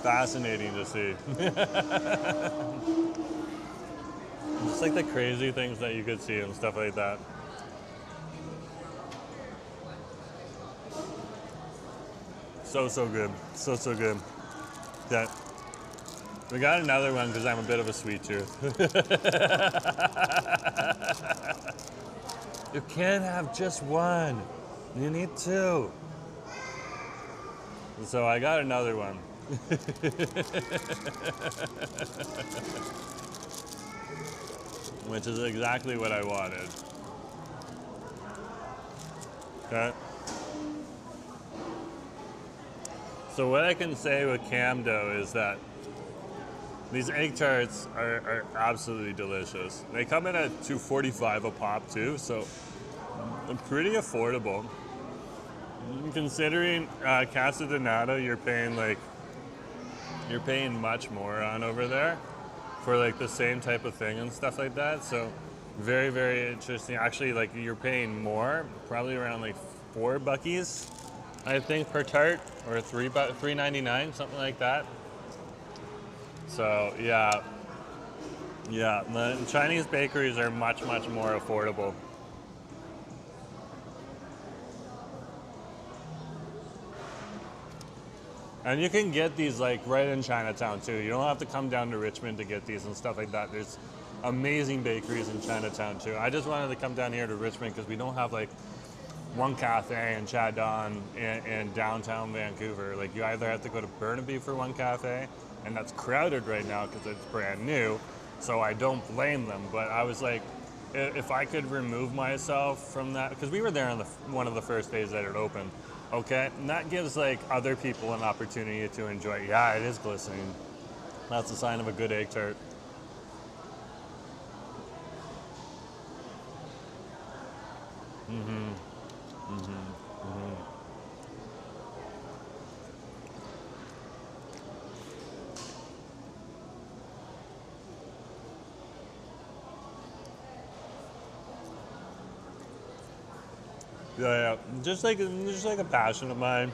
Speaker 1: Fascinating to see. Just like the crazy things that you could see and stuff like that. So good. So good. Yeah. We got another one because I'm a bit of a sweet tooth. You can't have just one. You need two. So I got another one. Which is exactly what I wanted. Okay. So what I can say with cam dough is that these egg tarts are absolutely delicious. They come in at $2.45 a pop too, so pretty affordable. Considering Casa Donato, you're paying much more on over there for like the same type of thing and stuff like that. So very, very interesting. Actually, like you're paying more, probably around like $4, I think, per tart, or $3.99, something like that. So yeah, the Chinese bakeries are much, much more affordable. And you can get these like right in Chinatown too. You don't have to come down to Richmond to get these and stuff like that. There's amazing bakeries in Chinatown too. I just wanted to come down here to Richmond because we don't have like one cafe in Chadon in downtown Vancouver. Like you either have to go to Burnaby for one cafe, and that's crowded right now because it's brand new. So I don't blame them. But I was like, if I could remove myself from that, because we were there on one of the first days that it opened. Okay, and that gives like other people an opportunity to enjoy it. Yeah, it is glistening. That's a sign of a good egg tart. Yeah, just like a passion of mine.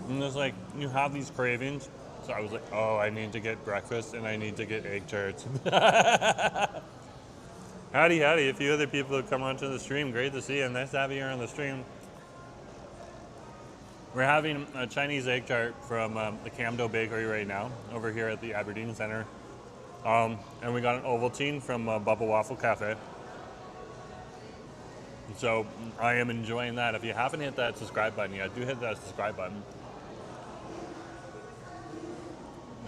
Speaker 1: And just like you have these cravings. So I was like, oh, I need to get breakfast and I need to get egg tarts. Howdy, howdy. A few other people have come onto the stream. Great to see you. Nice to have you here on the stream. We're having a Chinese egg tart from the Camdo Bakery right now over here at the Aberdeen Center. And we got an Ovaltine from Bubble Waffle Cafe. So I am enjoying that. If you haven't hit that subscribe button yet, do hit that subscribe button.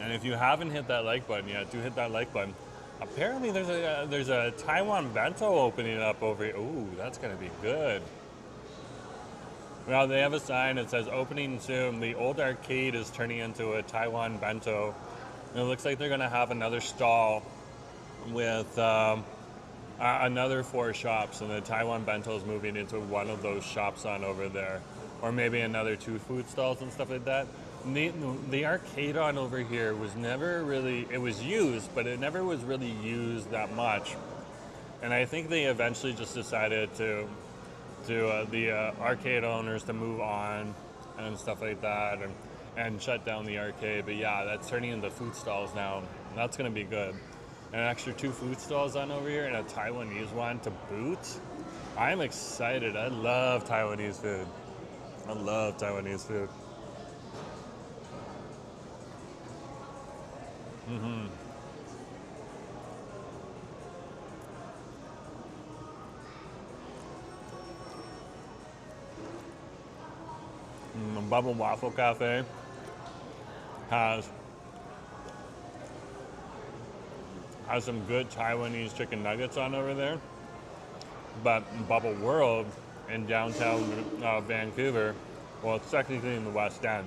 Speaker 1: And if you haven't hit that like button yet, do hit that like button. Apparently there's a Taiwan bento opening up over here. Ooh, that's gonna be good. Well, they have a sign that says opening soon. The old arcade is turning into a Taiwan bento. And it looks like they're gonna have another stall with another 4 shops, and the Taiwan bento is moving into one of those shops on over there, or maybe another 2 food stalls and stuff like that. The arcade on over here was never really, it was used, but it never was really used that much. And I think they eventually just decided to the arcade owners to move on and stuff like that, and shut down the arcade. But yeah, that's turning into food stalls now. That's gonna be good. And an extra 2 food stalls on over here and a Taiwanese one to boot. I'm excited. I love Taiwanese food. I love Taiwanese food. Bubble Waffle Cafe has some good Taiwanese chicken nuggets on over there. But Bubble World in downtown Vancouver, well, it's technically in the West End,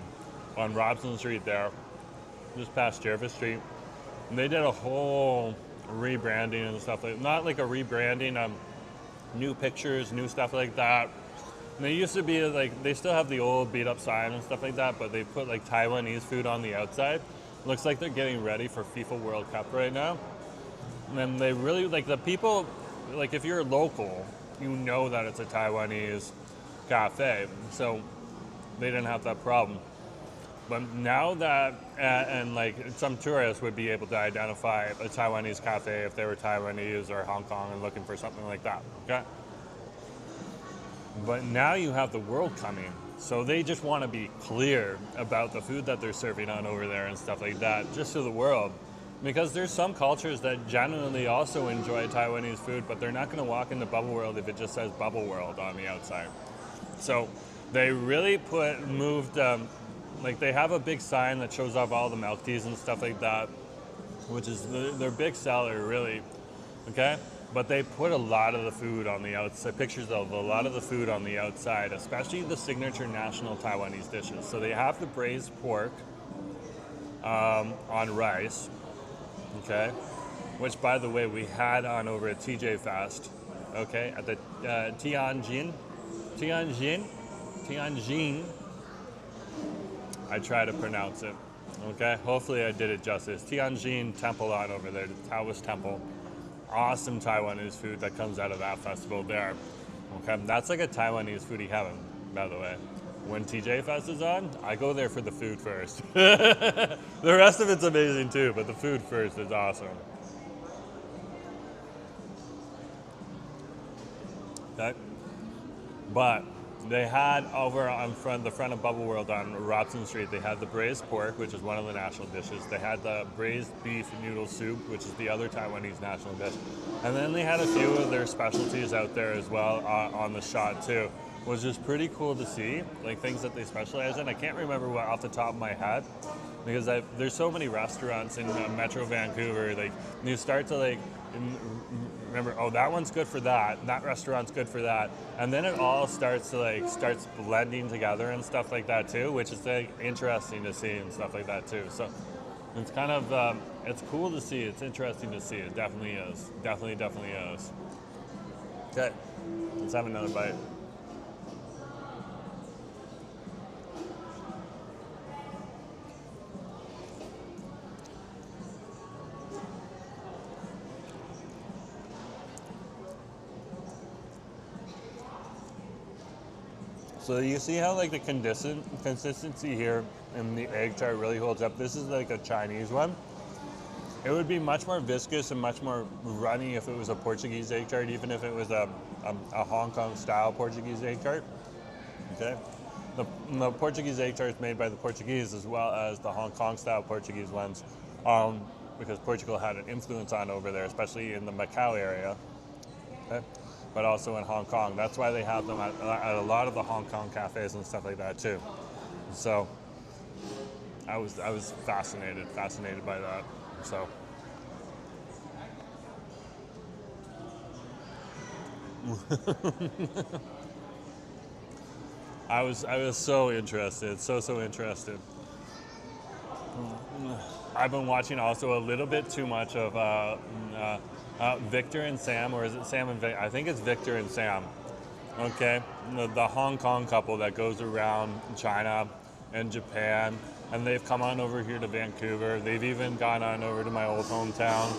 Speaker 1: on Robson Street there, just past Jervis Street. And they did a whole rebranding and stuff like, not like a rebranding, new pictures, new stuff like that. And they used to be like, they still have the old beat up sign and stuff like that, but they put like Taiwanese food on the outside. Looks like they're getting ready for FIFA World Cup right now. And they really, like the people, like if you're local, you know that it's a Taiwanese cafe. So they didn't have that problem. But now that, and like some tourists would be able to identify a Taiwanese cafe if they were Taiwanese or Hong Kong and looking for something like that, okay? But now you have the world coming. So they just want to be clear about the food that they're serving on over there and stuff like that, just to the world. Because there's some cultures that genuinely also enjoy Taiwanese food, but they're not going to walk into Bubble World if it just says Bubble World on the outside. So they really moved, like they have a big sign that shows off all the milk teas and stuff like that, which is their big seller, really, okay? but they put a lot of the food on the outside, pictures of a lot of the food on the outside, especially the signature national Taiwanese dishes. So they have the braised pork on rice, okay, which by the way we had on over at TJ Fest, okay, at the Tianjin. I try to pronounce it, okay. Hopefully I did it justice. Tianjin Temple on over there, the Taoist Temple. Awesome Taiwanese food that comes out of that festival there. Okay, that's like a Taiwanese foodie heaven, by the way. When TJ Fest is on, I go there for the food first. The rest of it's amazing too, but the food first is awesome. Okay, but they had over on the front of Bubble World on Robson Street, they had the braised pork, which is one of the national dishes. They had the braised beef noodle soup, which is the other Taiwanese national dish. And then they had a few of their specialties out there as well on the shot too, which is pretty cool to see, like things that they specialize in. I can't remember what off the top of my head, because there's so many restaurants in Metro Vancouver, like you start to like, remember, oh, that one's good for that, and that restaurant's good for that, and then it all starts blending together and stuff like that too, which is like interesting to see and stuff like that too. So it's kind of it's cool to see. It's interesting to see. It definitely is. Definitely is. Okay, let's have another bite. So you see how like the consistency here in the egg tart really holds up. This is like a Chinese one. It would be much more viscous and much more runny if it was a Portuguese egg tart, even if it was a Hong Kong style Portuguese egg tart. Okay, the Portuguese egg tart is made by the Portuguese as well as the Hong Kong style Portuguese ones, because Portugal had an influence on over there, especially in the Macau area. Okay? But also in Hong Kong. That's why they have them at a lot of the Hong Kong cafes and stuff like that too. So I was fascinated by that. So I was so interested, so interested. I've been watching also a little bit too much of Victor and Sam, or is it Sam and Victor? I think it's Victor and Sam. Okay, the Hong Kong couple that goes around China and Japan, and they've come on over here to Vancouver. They've even gone on over to my old hometown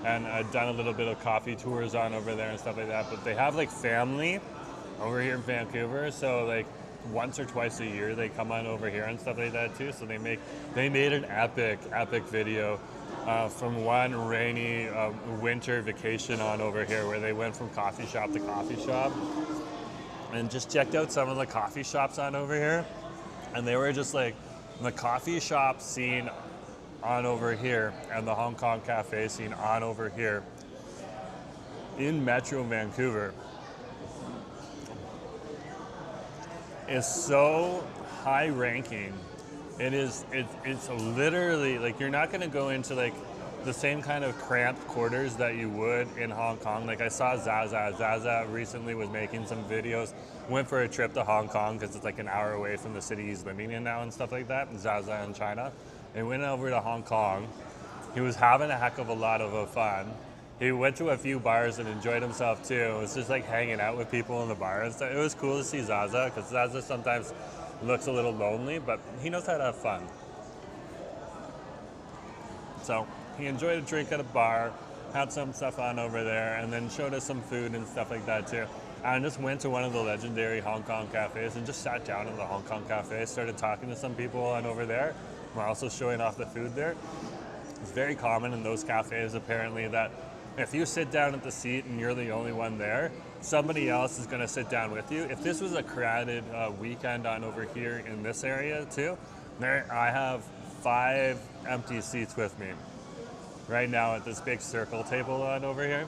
Speaker 1: and done a little bit of coffee tours on over there and stuff like that. But they have like family over here in Vancouver, so like once or twice a year they come on over here and stuff like that too. So they made an epic video from one rainy winter vacation on over here, where they went from coffee shop to coffee shop and just checked out some of the coffee shops on over here. And they were just like, the coffee shop scene on over here and the Hong Kong cafe scene on over here in Metro Vancouver is so high ranking. It's literally like, you're not gonna go into like the same kind of cramped quarters that you would in Hong Kong. Like I saw Zaza recently was making some videos, went for a trip to Hong Kong because it's like an hour away from the city he's living in now and stuff like that, Zaza in China. He went over to Hong Kong. He was having a heck of a lot of fun. He went to a few bars and enjoyed himself too. It was just like hanging out with people in the bar and stuff. It was cool to see Zaza, because Zaza sometimes looks a little lonely, but he knows how to have fun. So he enjoyed a drink at a bar, had some stuff on over there, and then showed us some food and stuff like that too. And just went to one of the legendary Hong Kong cafes and just sat down in the Hong Kong cafe, started talking to some people on over there. We're also showing off the food there. It's very common in those cafes apparently that if you sit down at the seat and you're the only one there, somebody else is going to sit down with you. If this was a crowded weekend on over here in this area too, I have 5 empty seats with me right now at this big circle table on over here.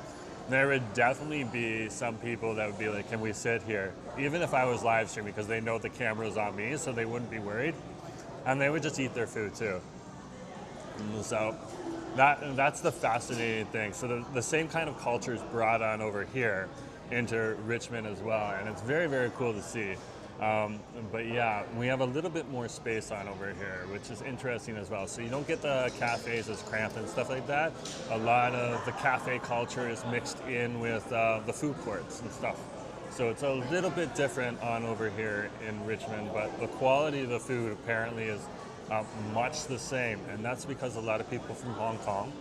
Speaker 1: There would definitely be some people that would be like, can we sit here? Even if I was live streaming, because they know the camera's on me, so they wouldn't be worried. And they would just eat their food too. And so that's the fascinating thing. So the same kind of culture is brought on over here into Richmond as well, and it's very, very cool to see. But yeah, we have a little bit more space on over here, which is interesting as well. So you don't get the cafes as cramped and stuff like that. A lot of the cafe culture is mixed in with the food courts and stuff. So it's a little bit different on over here in Richmond, but the quality of the food apparently is much the same. And that's because a lot of people from Hong Kong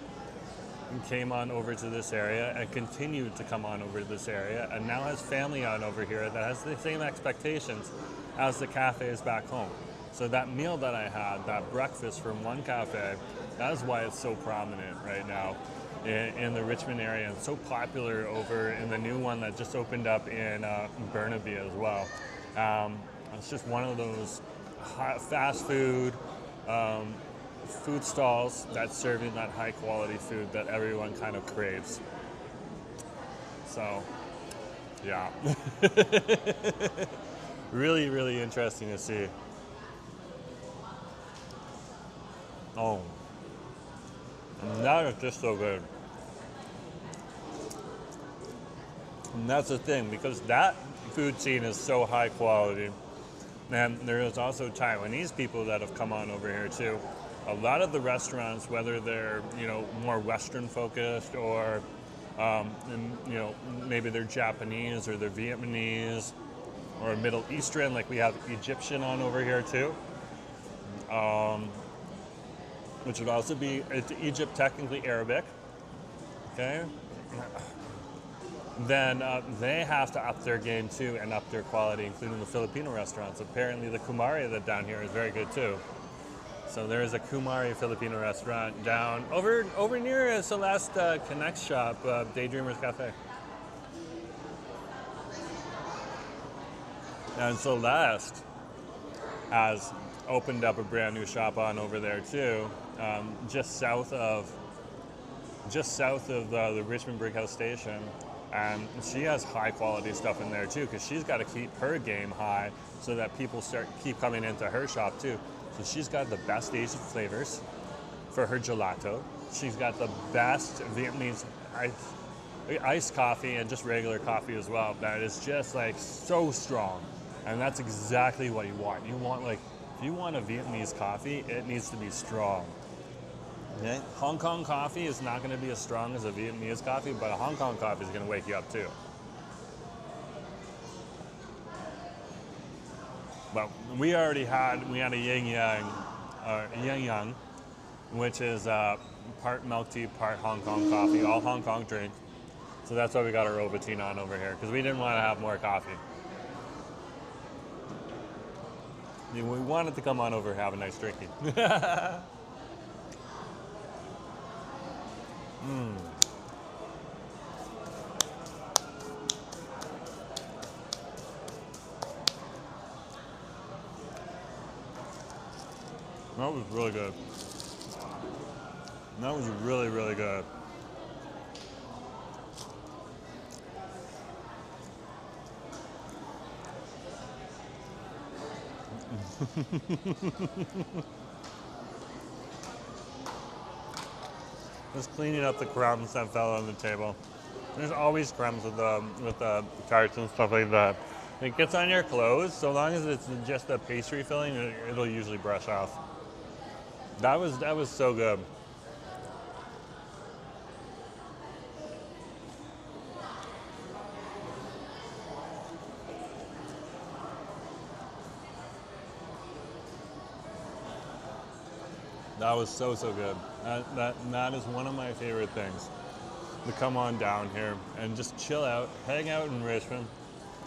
Speaker 1: came on over to this area and continued to come on over to this area and now has family on over here that has the same expectations as the cafes back home. So that meal that I had, that breakfast from one cafe, that is why it's so prominent right now in the Richmond area and so popular over in the new one that just opened up in Burnaby as well. It's just one of those fast food food stalls that's serving that high quality food that everyone kind of craves. So, yeah. Really, really interesting to see. Oh, and that is just so good. And that's the thing, because that food scene is so high quality. And there is also Taiwanese people that have come on over here too. A lot of the restaurants, whether they're more Western focused or maybe they're Japanese or they're Vietnamese or Middle Eastern, like we have Egyptian on over here too, which would also be Egypt technically Arabic. Okay, then they have to up their game too and up their quality, including the Filipino restaurants. Apparently, the Kumari that down here is very good too. So there is a Kumari Filipino restaurant down over near Celeste Connect's shop, Daydreamers Cafe. And Celeste has opened up a brand new shop on over there too, just south of the Richmond Brickhouse Station. And she has high quality stuff in there too, because she's got to keep her game high so that people keep coming into her shop too. So she's got the best Asian flavors for her gelato. She's got the best Vietnamese iced coffee and just regular coffee as well. That is just like so strong. And that's exactly what you want. You want if you want a Vietnamese coffee, it needs to be strong. Okay? Hong Kong coffee is not going to be as strong as a Vietnamese coffee, but a Hong Kong coffee is going to wake you up too. But we had a Yuenyeung, which is part milk tea, part Hong Kong coffee, all Hong Kong drink. So that's why we got our Ovaltine on over here, because we didn't want to have more coffee. We wanted to come on over and have a nice drinking. That was really good. That was really, really good. Just cleaning up the crumbs that fell on the table. There's always crumbs with the tarts and stuff like that. It gets on your clothes, so long as it's just a pastry filling, it'll usually brush off. That was so good. That was so good. That is one of my favorite things. To come on down here and just chill out, hang out in Richmond,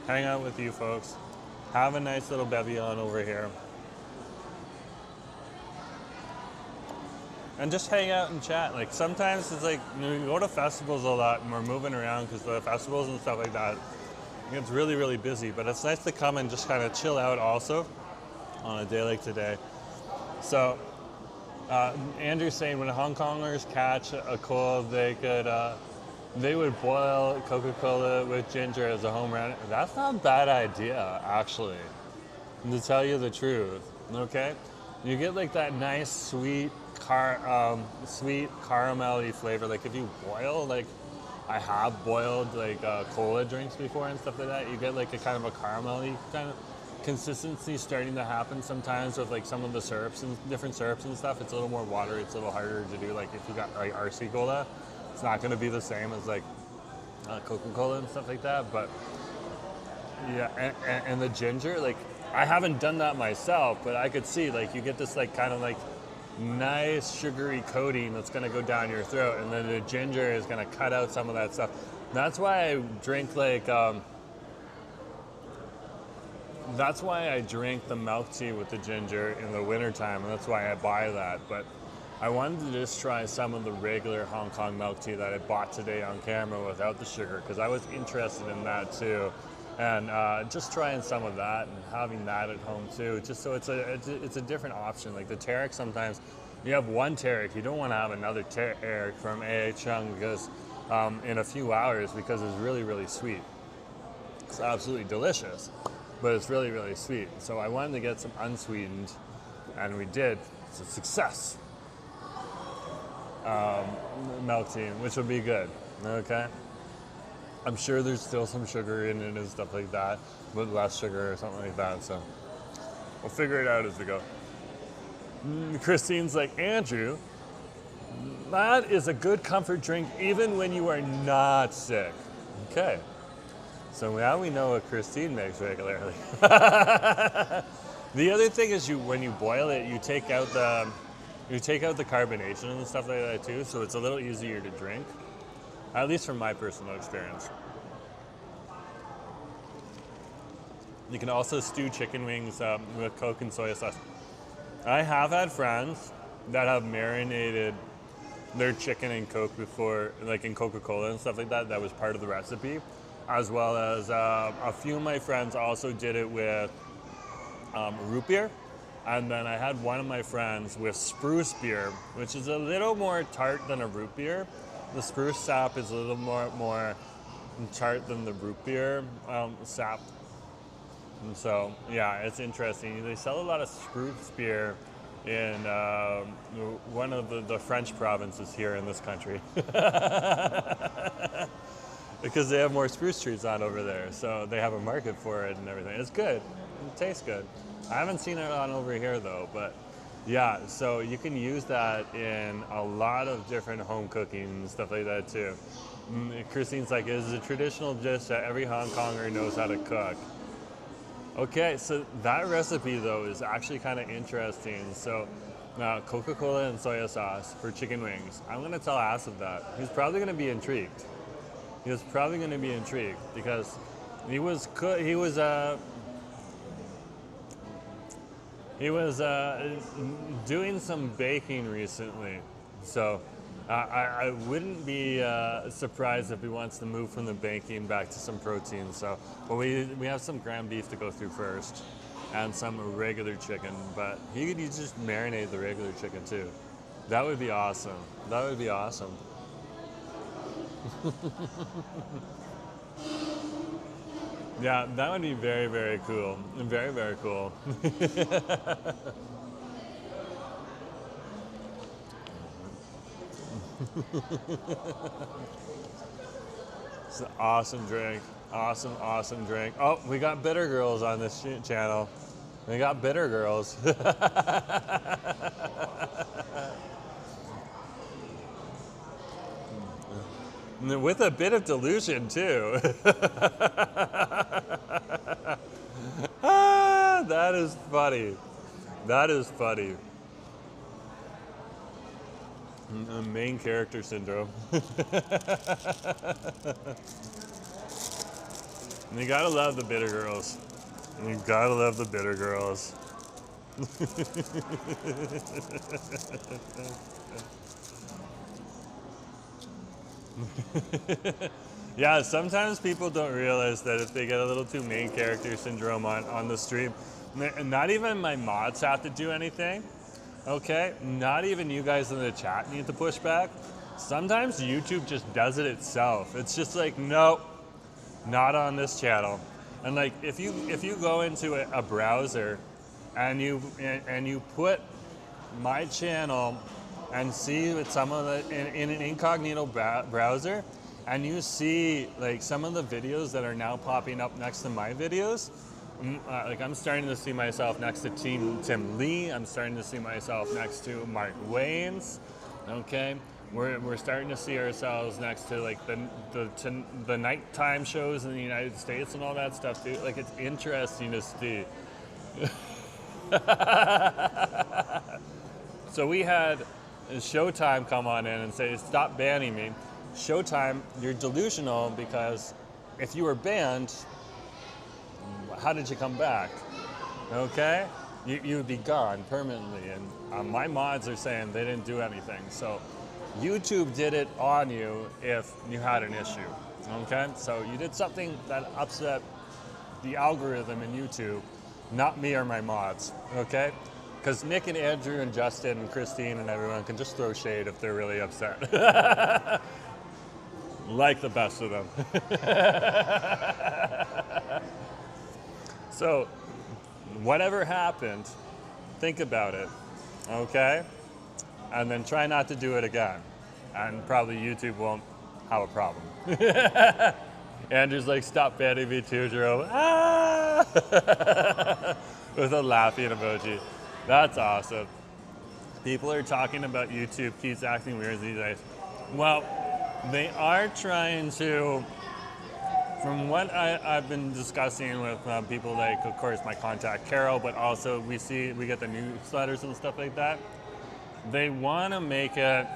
Speaker 1: hang out with you folks, have a nice little bevy on over here, and just hang out and chat. Like sometimes it's like we go to festivals a lot and we're moving around because the festivals and stuff like that, it's really, really busy. But it's nice to come and just kind of chill out also on a day like today. So Andrew's saying when Hong Kongers catch a cold, they would boil Coca-Cola with ginger as a home remedy. That's not a bad idea, actually, to tell you the truth. Okay, you get like that nice sweet sweet caramelly flavor. Like if you boil, like I have boiled like cola drinks before and stuff like that, you get like a kind of a caramelly kind of consistency starting to happen sometimes with like some of the syrups and different syrups and stuff. It's a little more watery, it's a little harder to do. Like if you got like RC cola, it's not going to be the same as like Coca-Cola and stuff like that. But yeah, and the ginger, like I haven't done that myself, but I could see like you get this like kind of like nice sugary coating that's going to go down your throat, and then the ginger is going to cut out some of that stuff. That's why I drink like that's why I drink the milk tea with the ginger in the wintertime, and that's why I buy that. But I wanted to just try some of the regular Hong Kong milk tea that I bought today on camera without the sugar, because I was interested in that too. And just trying some of that and having that at home too, just so it's a different option. Like the Tarek, sometimes you have one Tarek, you don't want to have another Tarek from Yuenyeung because in a few hours, because it's really, really sweet. It's absolutely delicious, but it's really, really sweet. So I wanted to get some unsweetened, and we did. It's a success. Milk tea, which would be good. Okay. I'm sure there's still some sugar in it and stuff like that, but less sugar or something like that. So we'll figure it out as we go. Christine's like, Andrew, that is a good comfort drink even when you are not sick. Okay. So now we know what Christine makes regularly. The other thing is when you boil it, you take out the carbonation and stuff like that too, so it's a little easier to drink. At least from my personal experience. You can also stew chicken wings with Coke and soy sauce. I have had friends that have marinated their chicken in Coke before, like in Coca-Cola and stuff like that. That was part of the recipe. As well as a few of my friends also did it with root beer. And then I had one of my friends with spruce beer, which is a little more tart than a root beer. The spruce sap is a little more tart than the root beer sap. And so, yeah, it's interesting. They sell a lot of spruce beer in one of the French provinces here in this country. Because they have more spruce trees on over there. So they have a market for it and everything. It's good. It tastes good. I haven't seen it on over here though, but yeah, so you can use that in a lot of different home cooking and stuff like that too. Christine's like, it is a traditional dish that every Hong Konger knows how to cook. Okay, so that recipe though is actually kind of interesting. So Coca-Cola and soy sauce for chicken wings. I'm gonna tell Asif that. He's probably gonna be intrigued. Because he was doing some baking recently, so I wouldn't be surprised if he wants to move from the baking back to some protein. So, but we have some ground beef to go through first, and some regular chicken. But he could just marinate the regular chicken too. That would be awesome. That would be awesome. Yeah, that would be very, very cool. Very, very cool. It's an awesome drink. Awesome, awesome drink. Oh, we got bitter girls on this channel. We got bitter girls. With a bit of delusion too. That is funny. That is funny. Main character syndrome. You gotta love the bitter girls. You gotta love the bitter girls. Yeah, sometimes people don't realize that if they get a little too main character syndrome on the stream, not even my mods have to do anything, okay? Not even you guys in the chat need to push back. Sometimes YouTube just does it itself. It's just like, nope, not on this channel. And like, if you go into a browser and you put my channel and see with some of the in an incognito browser, and you see like some of the videos that are now popping up next to my videos. Like I'm starting to see myself next to Tim Lee. I'm starting to see myself next to Mark Wayne's. Okay, we're starting to see ourselves next to like the nighttime shows in the United States and all that stuff too. Like it's interesting to see. So we had Showtime come on in and say, stop banning me. Showtime, you're delusional because if you were banned, how did you come back? Okay? You would be gone permanently. And my mods are saying they didn't do anything. So YouTube did it on you if you had an issue. Okay? So you did something that upset the algorithm in YouTube, not me or my mods. Okay? Because Nick and Andrew and Justin and Christine and everyone can just throw shade if they're really upset. Like the best of them. So, whatever happened, think about it, okay? And then try not to do it again. And probably YouTube won't have a problem. Andrew's like, stop banning me too, Jerome. Ah! With a laughing emoji. That's awesome. People are talking about YouTube keeps acting weird these days. Well, they are trying to, from what I've been discussing with people like, of course, my contact Carol, but also we get the newsletters and stuff like that. They want to make it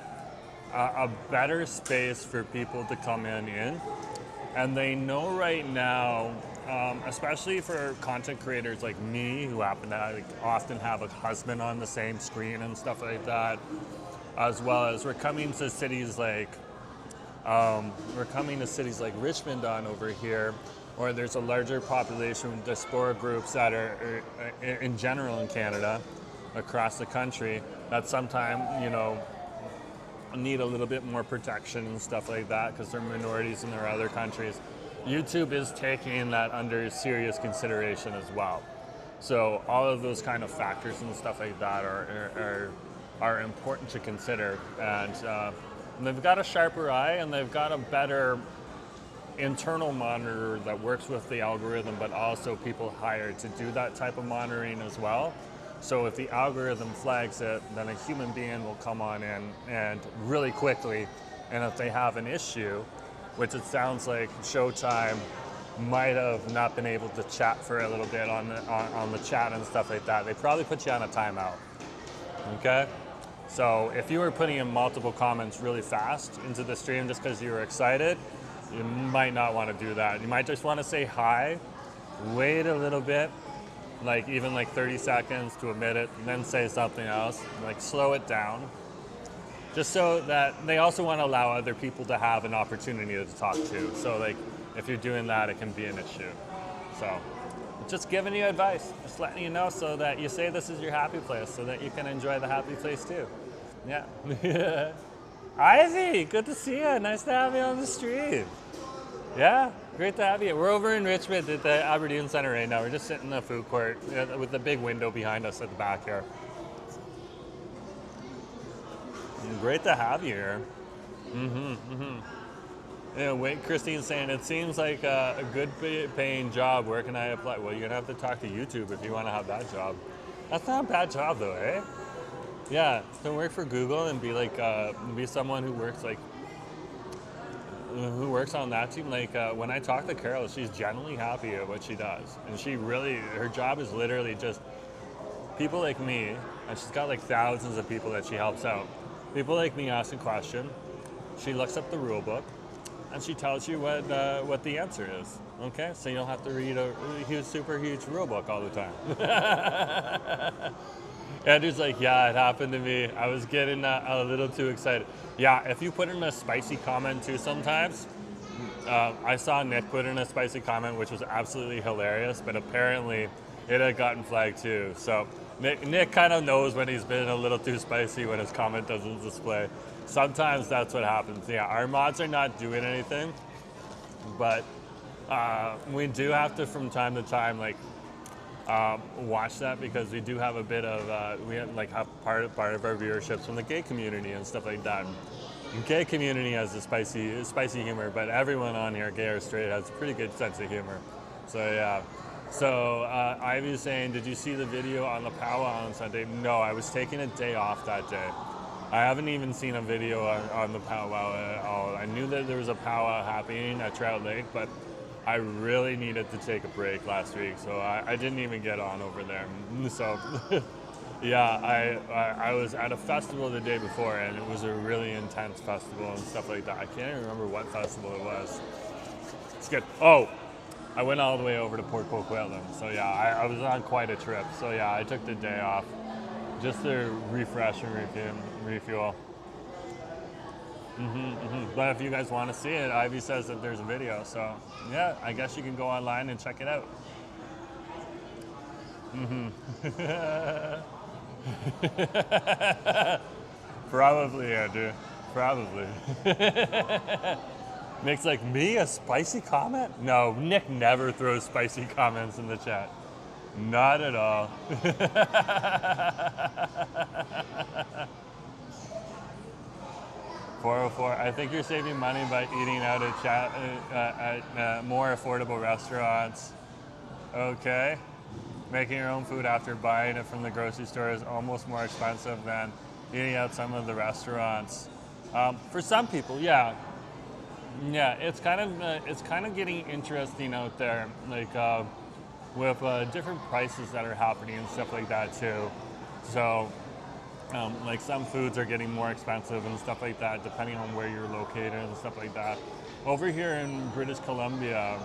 Speaker 1: a better space for people to come in. And they know right now, especially for content creators like me, who happen to often have a husband on the same screen and stuff like that, as well as we're coming to cities like Richmond on over here, or there's a larger population of diaspora groups that are in general in Canada, across the country, that sometimes, need a little bit more protection and stuff like that because they're minorities in their other countries. YouTube is taking that under serious consideration as well. So all of those kind of factors and stuff like that are important to consider. And they've got a sharper eye and they've got a better internal monitor that works with the algorithm, but also people hired to do that type of monitoring as well. So if the algorithm flags it, then a human being will come on in and really quickly, and if they have an issue, which it sounds like Showtime might have not been able to chat for a little bit on the chat and stuff like that, they probably put you on a timeout, okay? So if you were putting in multiple comments really fast into the stream just because you were excited, you might not want to do that. You might just want to say hi, wait a little bit, like even like 30 seconds to a minute, and then say something else, like slow it down. Just so that they also want to allow other people to have an opportunity to talk to. So like if you're doing that, it can be an issue. So just giving you advice, just letting you know so that you say this is your happy place so that you can enjoy the happy place too. Yeah. Ivy, good to see you. Nice to have you on the stream. Yeah, great to have you. We're over in Richmond at the Aberdeen Centre right now. We're just sitting in the food court with the big window behind us at the back here. Great to have you here. Yeah, wait, Christine's saying, it seems like a good paying job. Where can I apply? Well, you're going to have to talk to YouTube if you want to have that job. That's not a bad job though, eh? Yeah, to work for Google and be like, be someone who works on that team. Like when I talk to Carol, she's genuinely happy at what she does. And her job is literally just people like me, and she's got like thousands of people that she helps out. People like me ask a question, she looks up the rule book, and she tells you what the answer is. Okay, so you don't have to read a super huge rule book all the time. Andrew's like, yeah, it happened to me. I was getting a little too excited. Yeah, if you put in a spicy comment too sometimes, I saw Nick put in a spicy comment, which was absolutely hilarious, but apparently it had gotten flagged too. So Nick kind of knows when he's been a little too spicy when his comment doesn't display. Sometimes that's what happens. Yeah, our mods are not doing anything, but we do have to from time to time like watch that because we do have a bit of we have like have part of our viewerships from the gay community and stuff like that. And gay community has a spicy humor, but everyone on here, gay or straight, has a pretty good sense of humor. So yeah. So Ivy's saying, did you see the video on the powwow on Sunday? No, I was taking a day off that day. I haven't even seen a video on the powwow at all. I knew that there was a powwow happening at Trout Lake, but I really needed to take a break last week, so I didn't even get on over there. So yeah, I was at a festival the day before, and it was a really intense festival and stuff like that. I can't even remember what festival it was. It's good. Oh, I went all the way over to Port Coquitlam. So yeah, I was on quite a trip. So yeah, I took the day off just to refresh and refuel. But if you guys want to see it, Ivy says that there's a video. So yeah, I guess you can go online and check it out. Probably, yeah, dude. Probably. Nick's like, me, a spicy comment? No, Nick never throws spicy comments in the chat. Not at all. 404. I think you're saving money by eating out at more affordable restaurants. Okay. Making your own food after buying it from the grocery store is almost more expensive than eating out some of the restaurants. For some people, yeah. Yeah, it's kind of getting interesting out there, like with different prices that are happening and stuff like that too. So, like some foods are getting more expensive and stuff like that, depending on where you're located and stuff like that. Over here in British Columbia,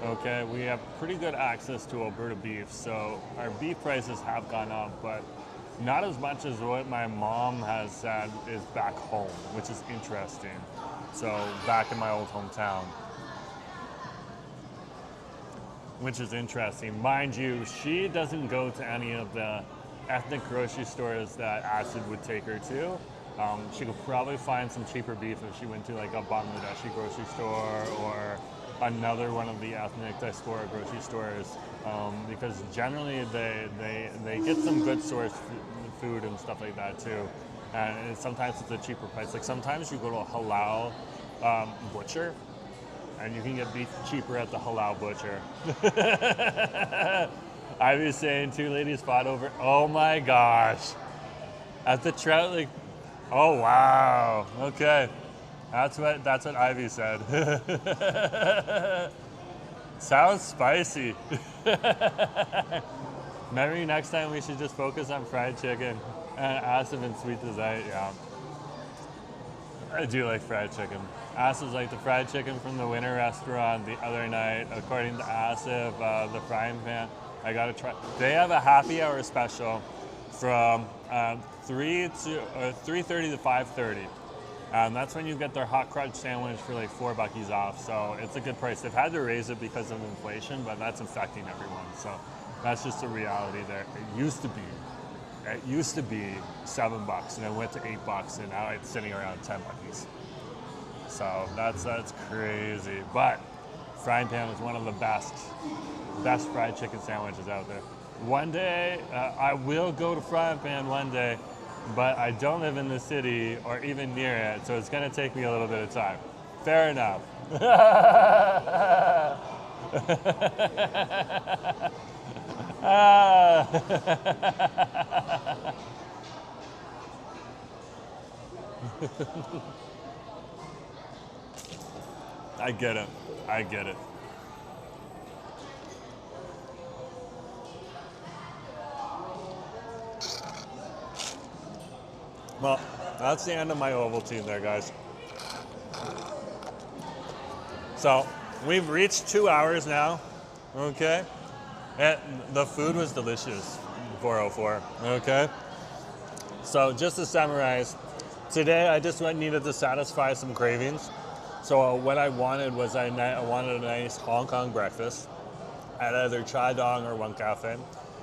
Speaker 1: okay, we have pretty good access to Alberta beef, so our beef prices have gone up, but not as much as what my mom has said is back home, which is interesting. So back in my old hometown, which is interesting. Mind you, she doesn't go to any of the ethnic grocery stores that Acid would take her to. She could probably find some cheaper beef if she went to like a Bangladeshi grocery store or another one of the ethnic diaspora grocery stores, because generally they get some good source food and stuff like that too. And sometimes it's a cheaper price. Like sometimes you go to a halal butcher, and you can get beef cheaper at the halal butcher. I was saying 2 ladies fought over. Oh my gosh! At the Trout Lake. Oh wow. Okay, that's what Ivy said. Sounds spicy. Maybe next time we should just focus on fried chicken and Asif and sweet dessert. Yeah, I do like fried chicken. Asif like the fried chicken from the Winter restaurant the other night. According to Asif, the frying pan. I gotta try. They have a happy hour special from 3:30 to 5:30. That's when you get their hot crunch sandwich for like $4 off. So it's a good price. They've had to raise it because of inflation, but that's affecting everyone. So that's just the reality there. It used to be $7, and it went to $8, and now it's sitting around $10. So that's crazy. But frying pan is one of the best fried chicken sandwiches out there. One day, I will go to frying pan one day, but I don't live in the city or even near it, so it's gonna take me a little bit of time. Fair enough. I get it. Well, that's the end of my Ovaltine there, guys. So, we've reached 2 hours now, okay? And the food was delicious, 404, okay? So, just to summarize, today I just needed to satisfy some cravings. So, what I wanted was I wanted a nice Hong Kong breakfast at either Chai Dong or One Cafe.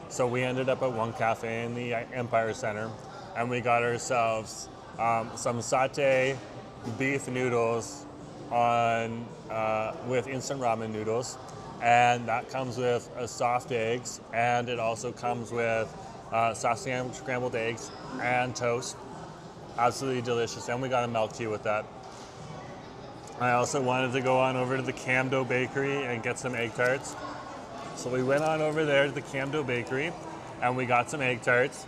Speaker 1: So, we ended up at One Cafe in the Empire Center. And we got ourselves some Satay Beef noodles with instant ramen noodles. and that comes with soft eggs, and it also comes with soft scrambled eggs and toast. Absolutely delicious, and we got a milk tea with that. I also wanted to go on over to the Camdo Bakery and get some egg tarts. So we went on over there to the Camdo Bakery and we got some egg tarts.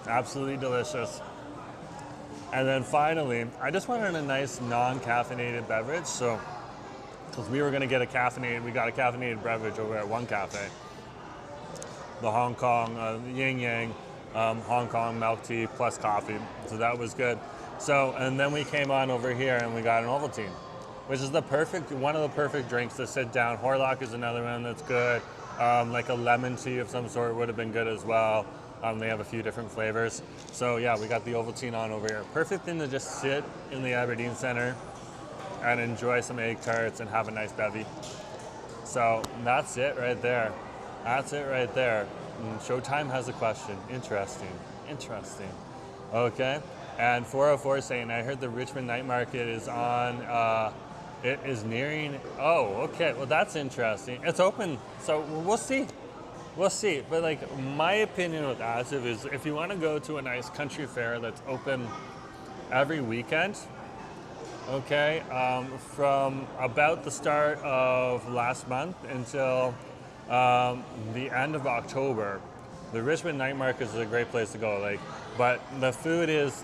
Speaker 1: Absolutely delicious. And then finally, I just wanted a nice non-caffeinated beverage. So, because we were going to get we got a caffeinated beverage over at one cafe. The Hong Kong, Yuenyeung, Hong Kong milk tea plus coffee. So that was good. So, and then we came on over here and we got an Ovaltine, which is one of the perfect drinks to sit down. Horlock is another one that's good. Like a lemon tea of some sort would have been good as well. They have a few different flavors. So yeah, we got the Ovaltine on over here. Perfect thing to just sit in the Aberdeen Centre and enjoy some egg tarts and have a nice bevy. So that's it right there. That's it right there. Showtime has a question. Interesting. Okay. And 404 is saying, I heard the Richmond night market is on, it is nearing, oh, okay, well that's interesting. It's open, so we'll see. But like, my opinion with Asif is if you want to go to a nice country fair that's open every weekend, okay, from about the start of last month until the end of October, the Richmond night market is a great place to go. Like, but the food is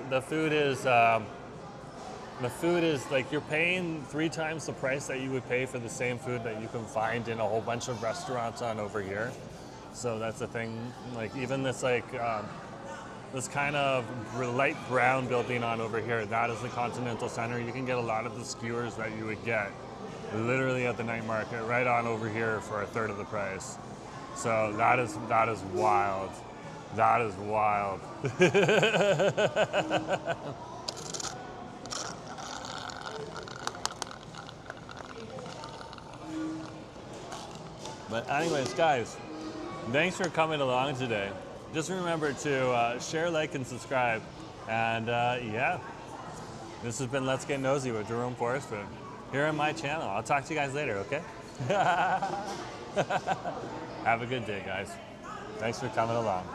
Speaker 1: like you're paying 3 times the price that you would pay for the same food that you can find in a whole bunch of restaurants on over here. So that's the thing. Like even this this kind of light brown building on over here, that is the Continental Center. You can get a lot of the skewers that you would get literally at the night market right on over here for a third of the price. So that is wild. That is wild. But anyways, guys, thanks for coming along today. Just remember to share, like, and subscribe. And yeah, this has been Let's Get Nosy with Jerome Forestwood here on my channel. I'll talk to you guys later, okay? Have a good day, guys. Thanks for coming along.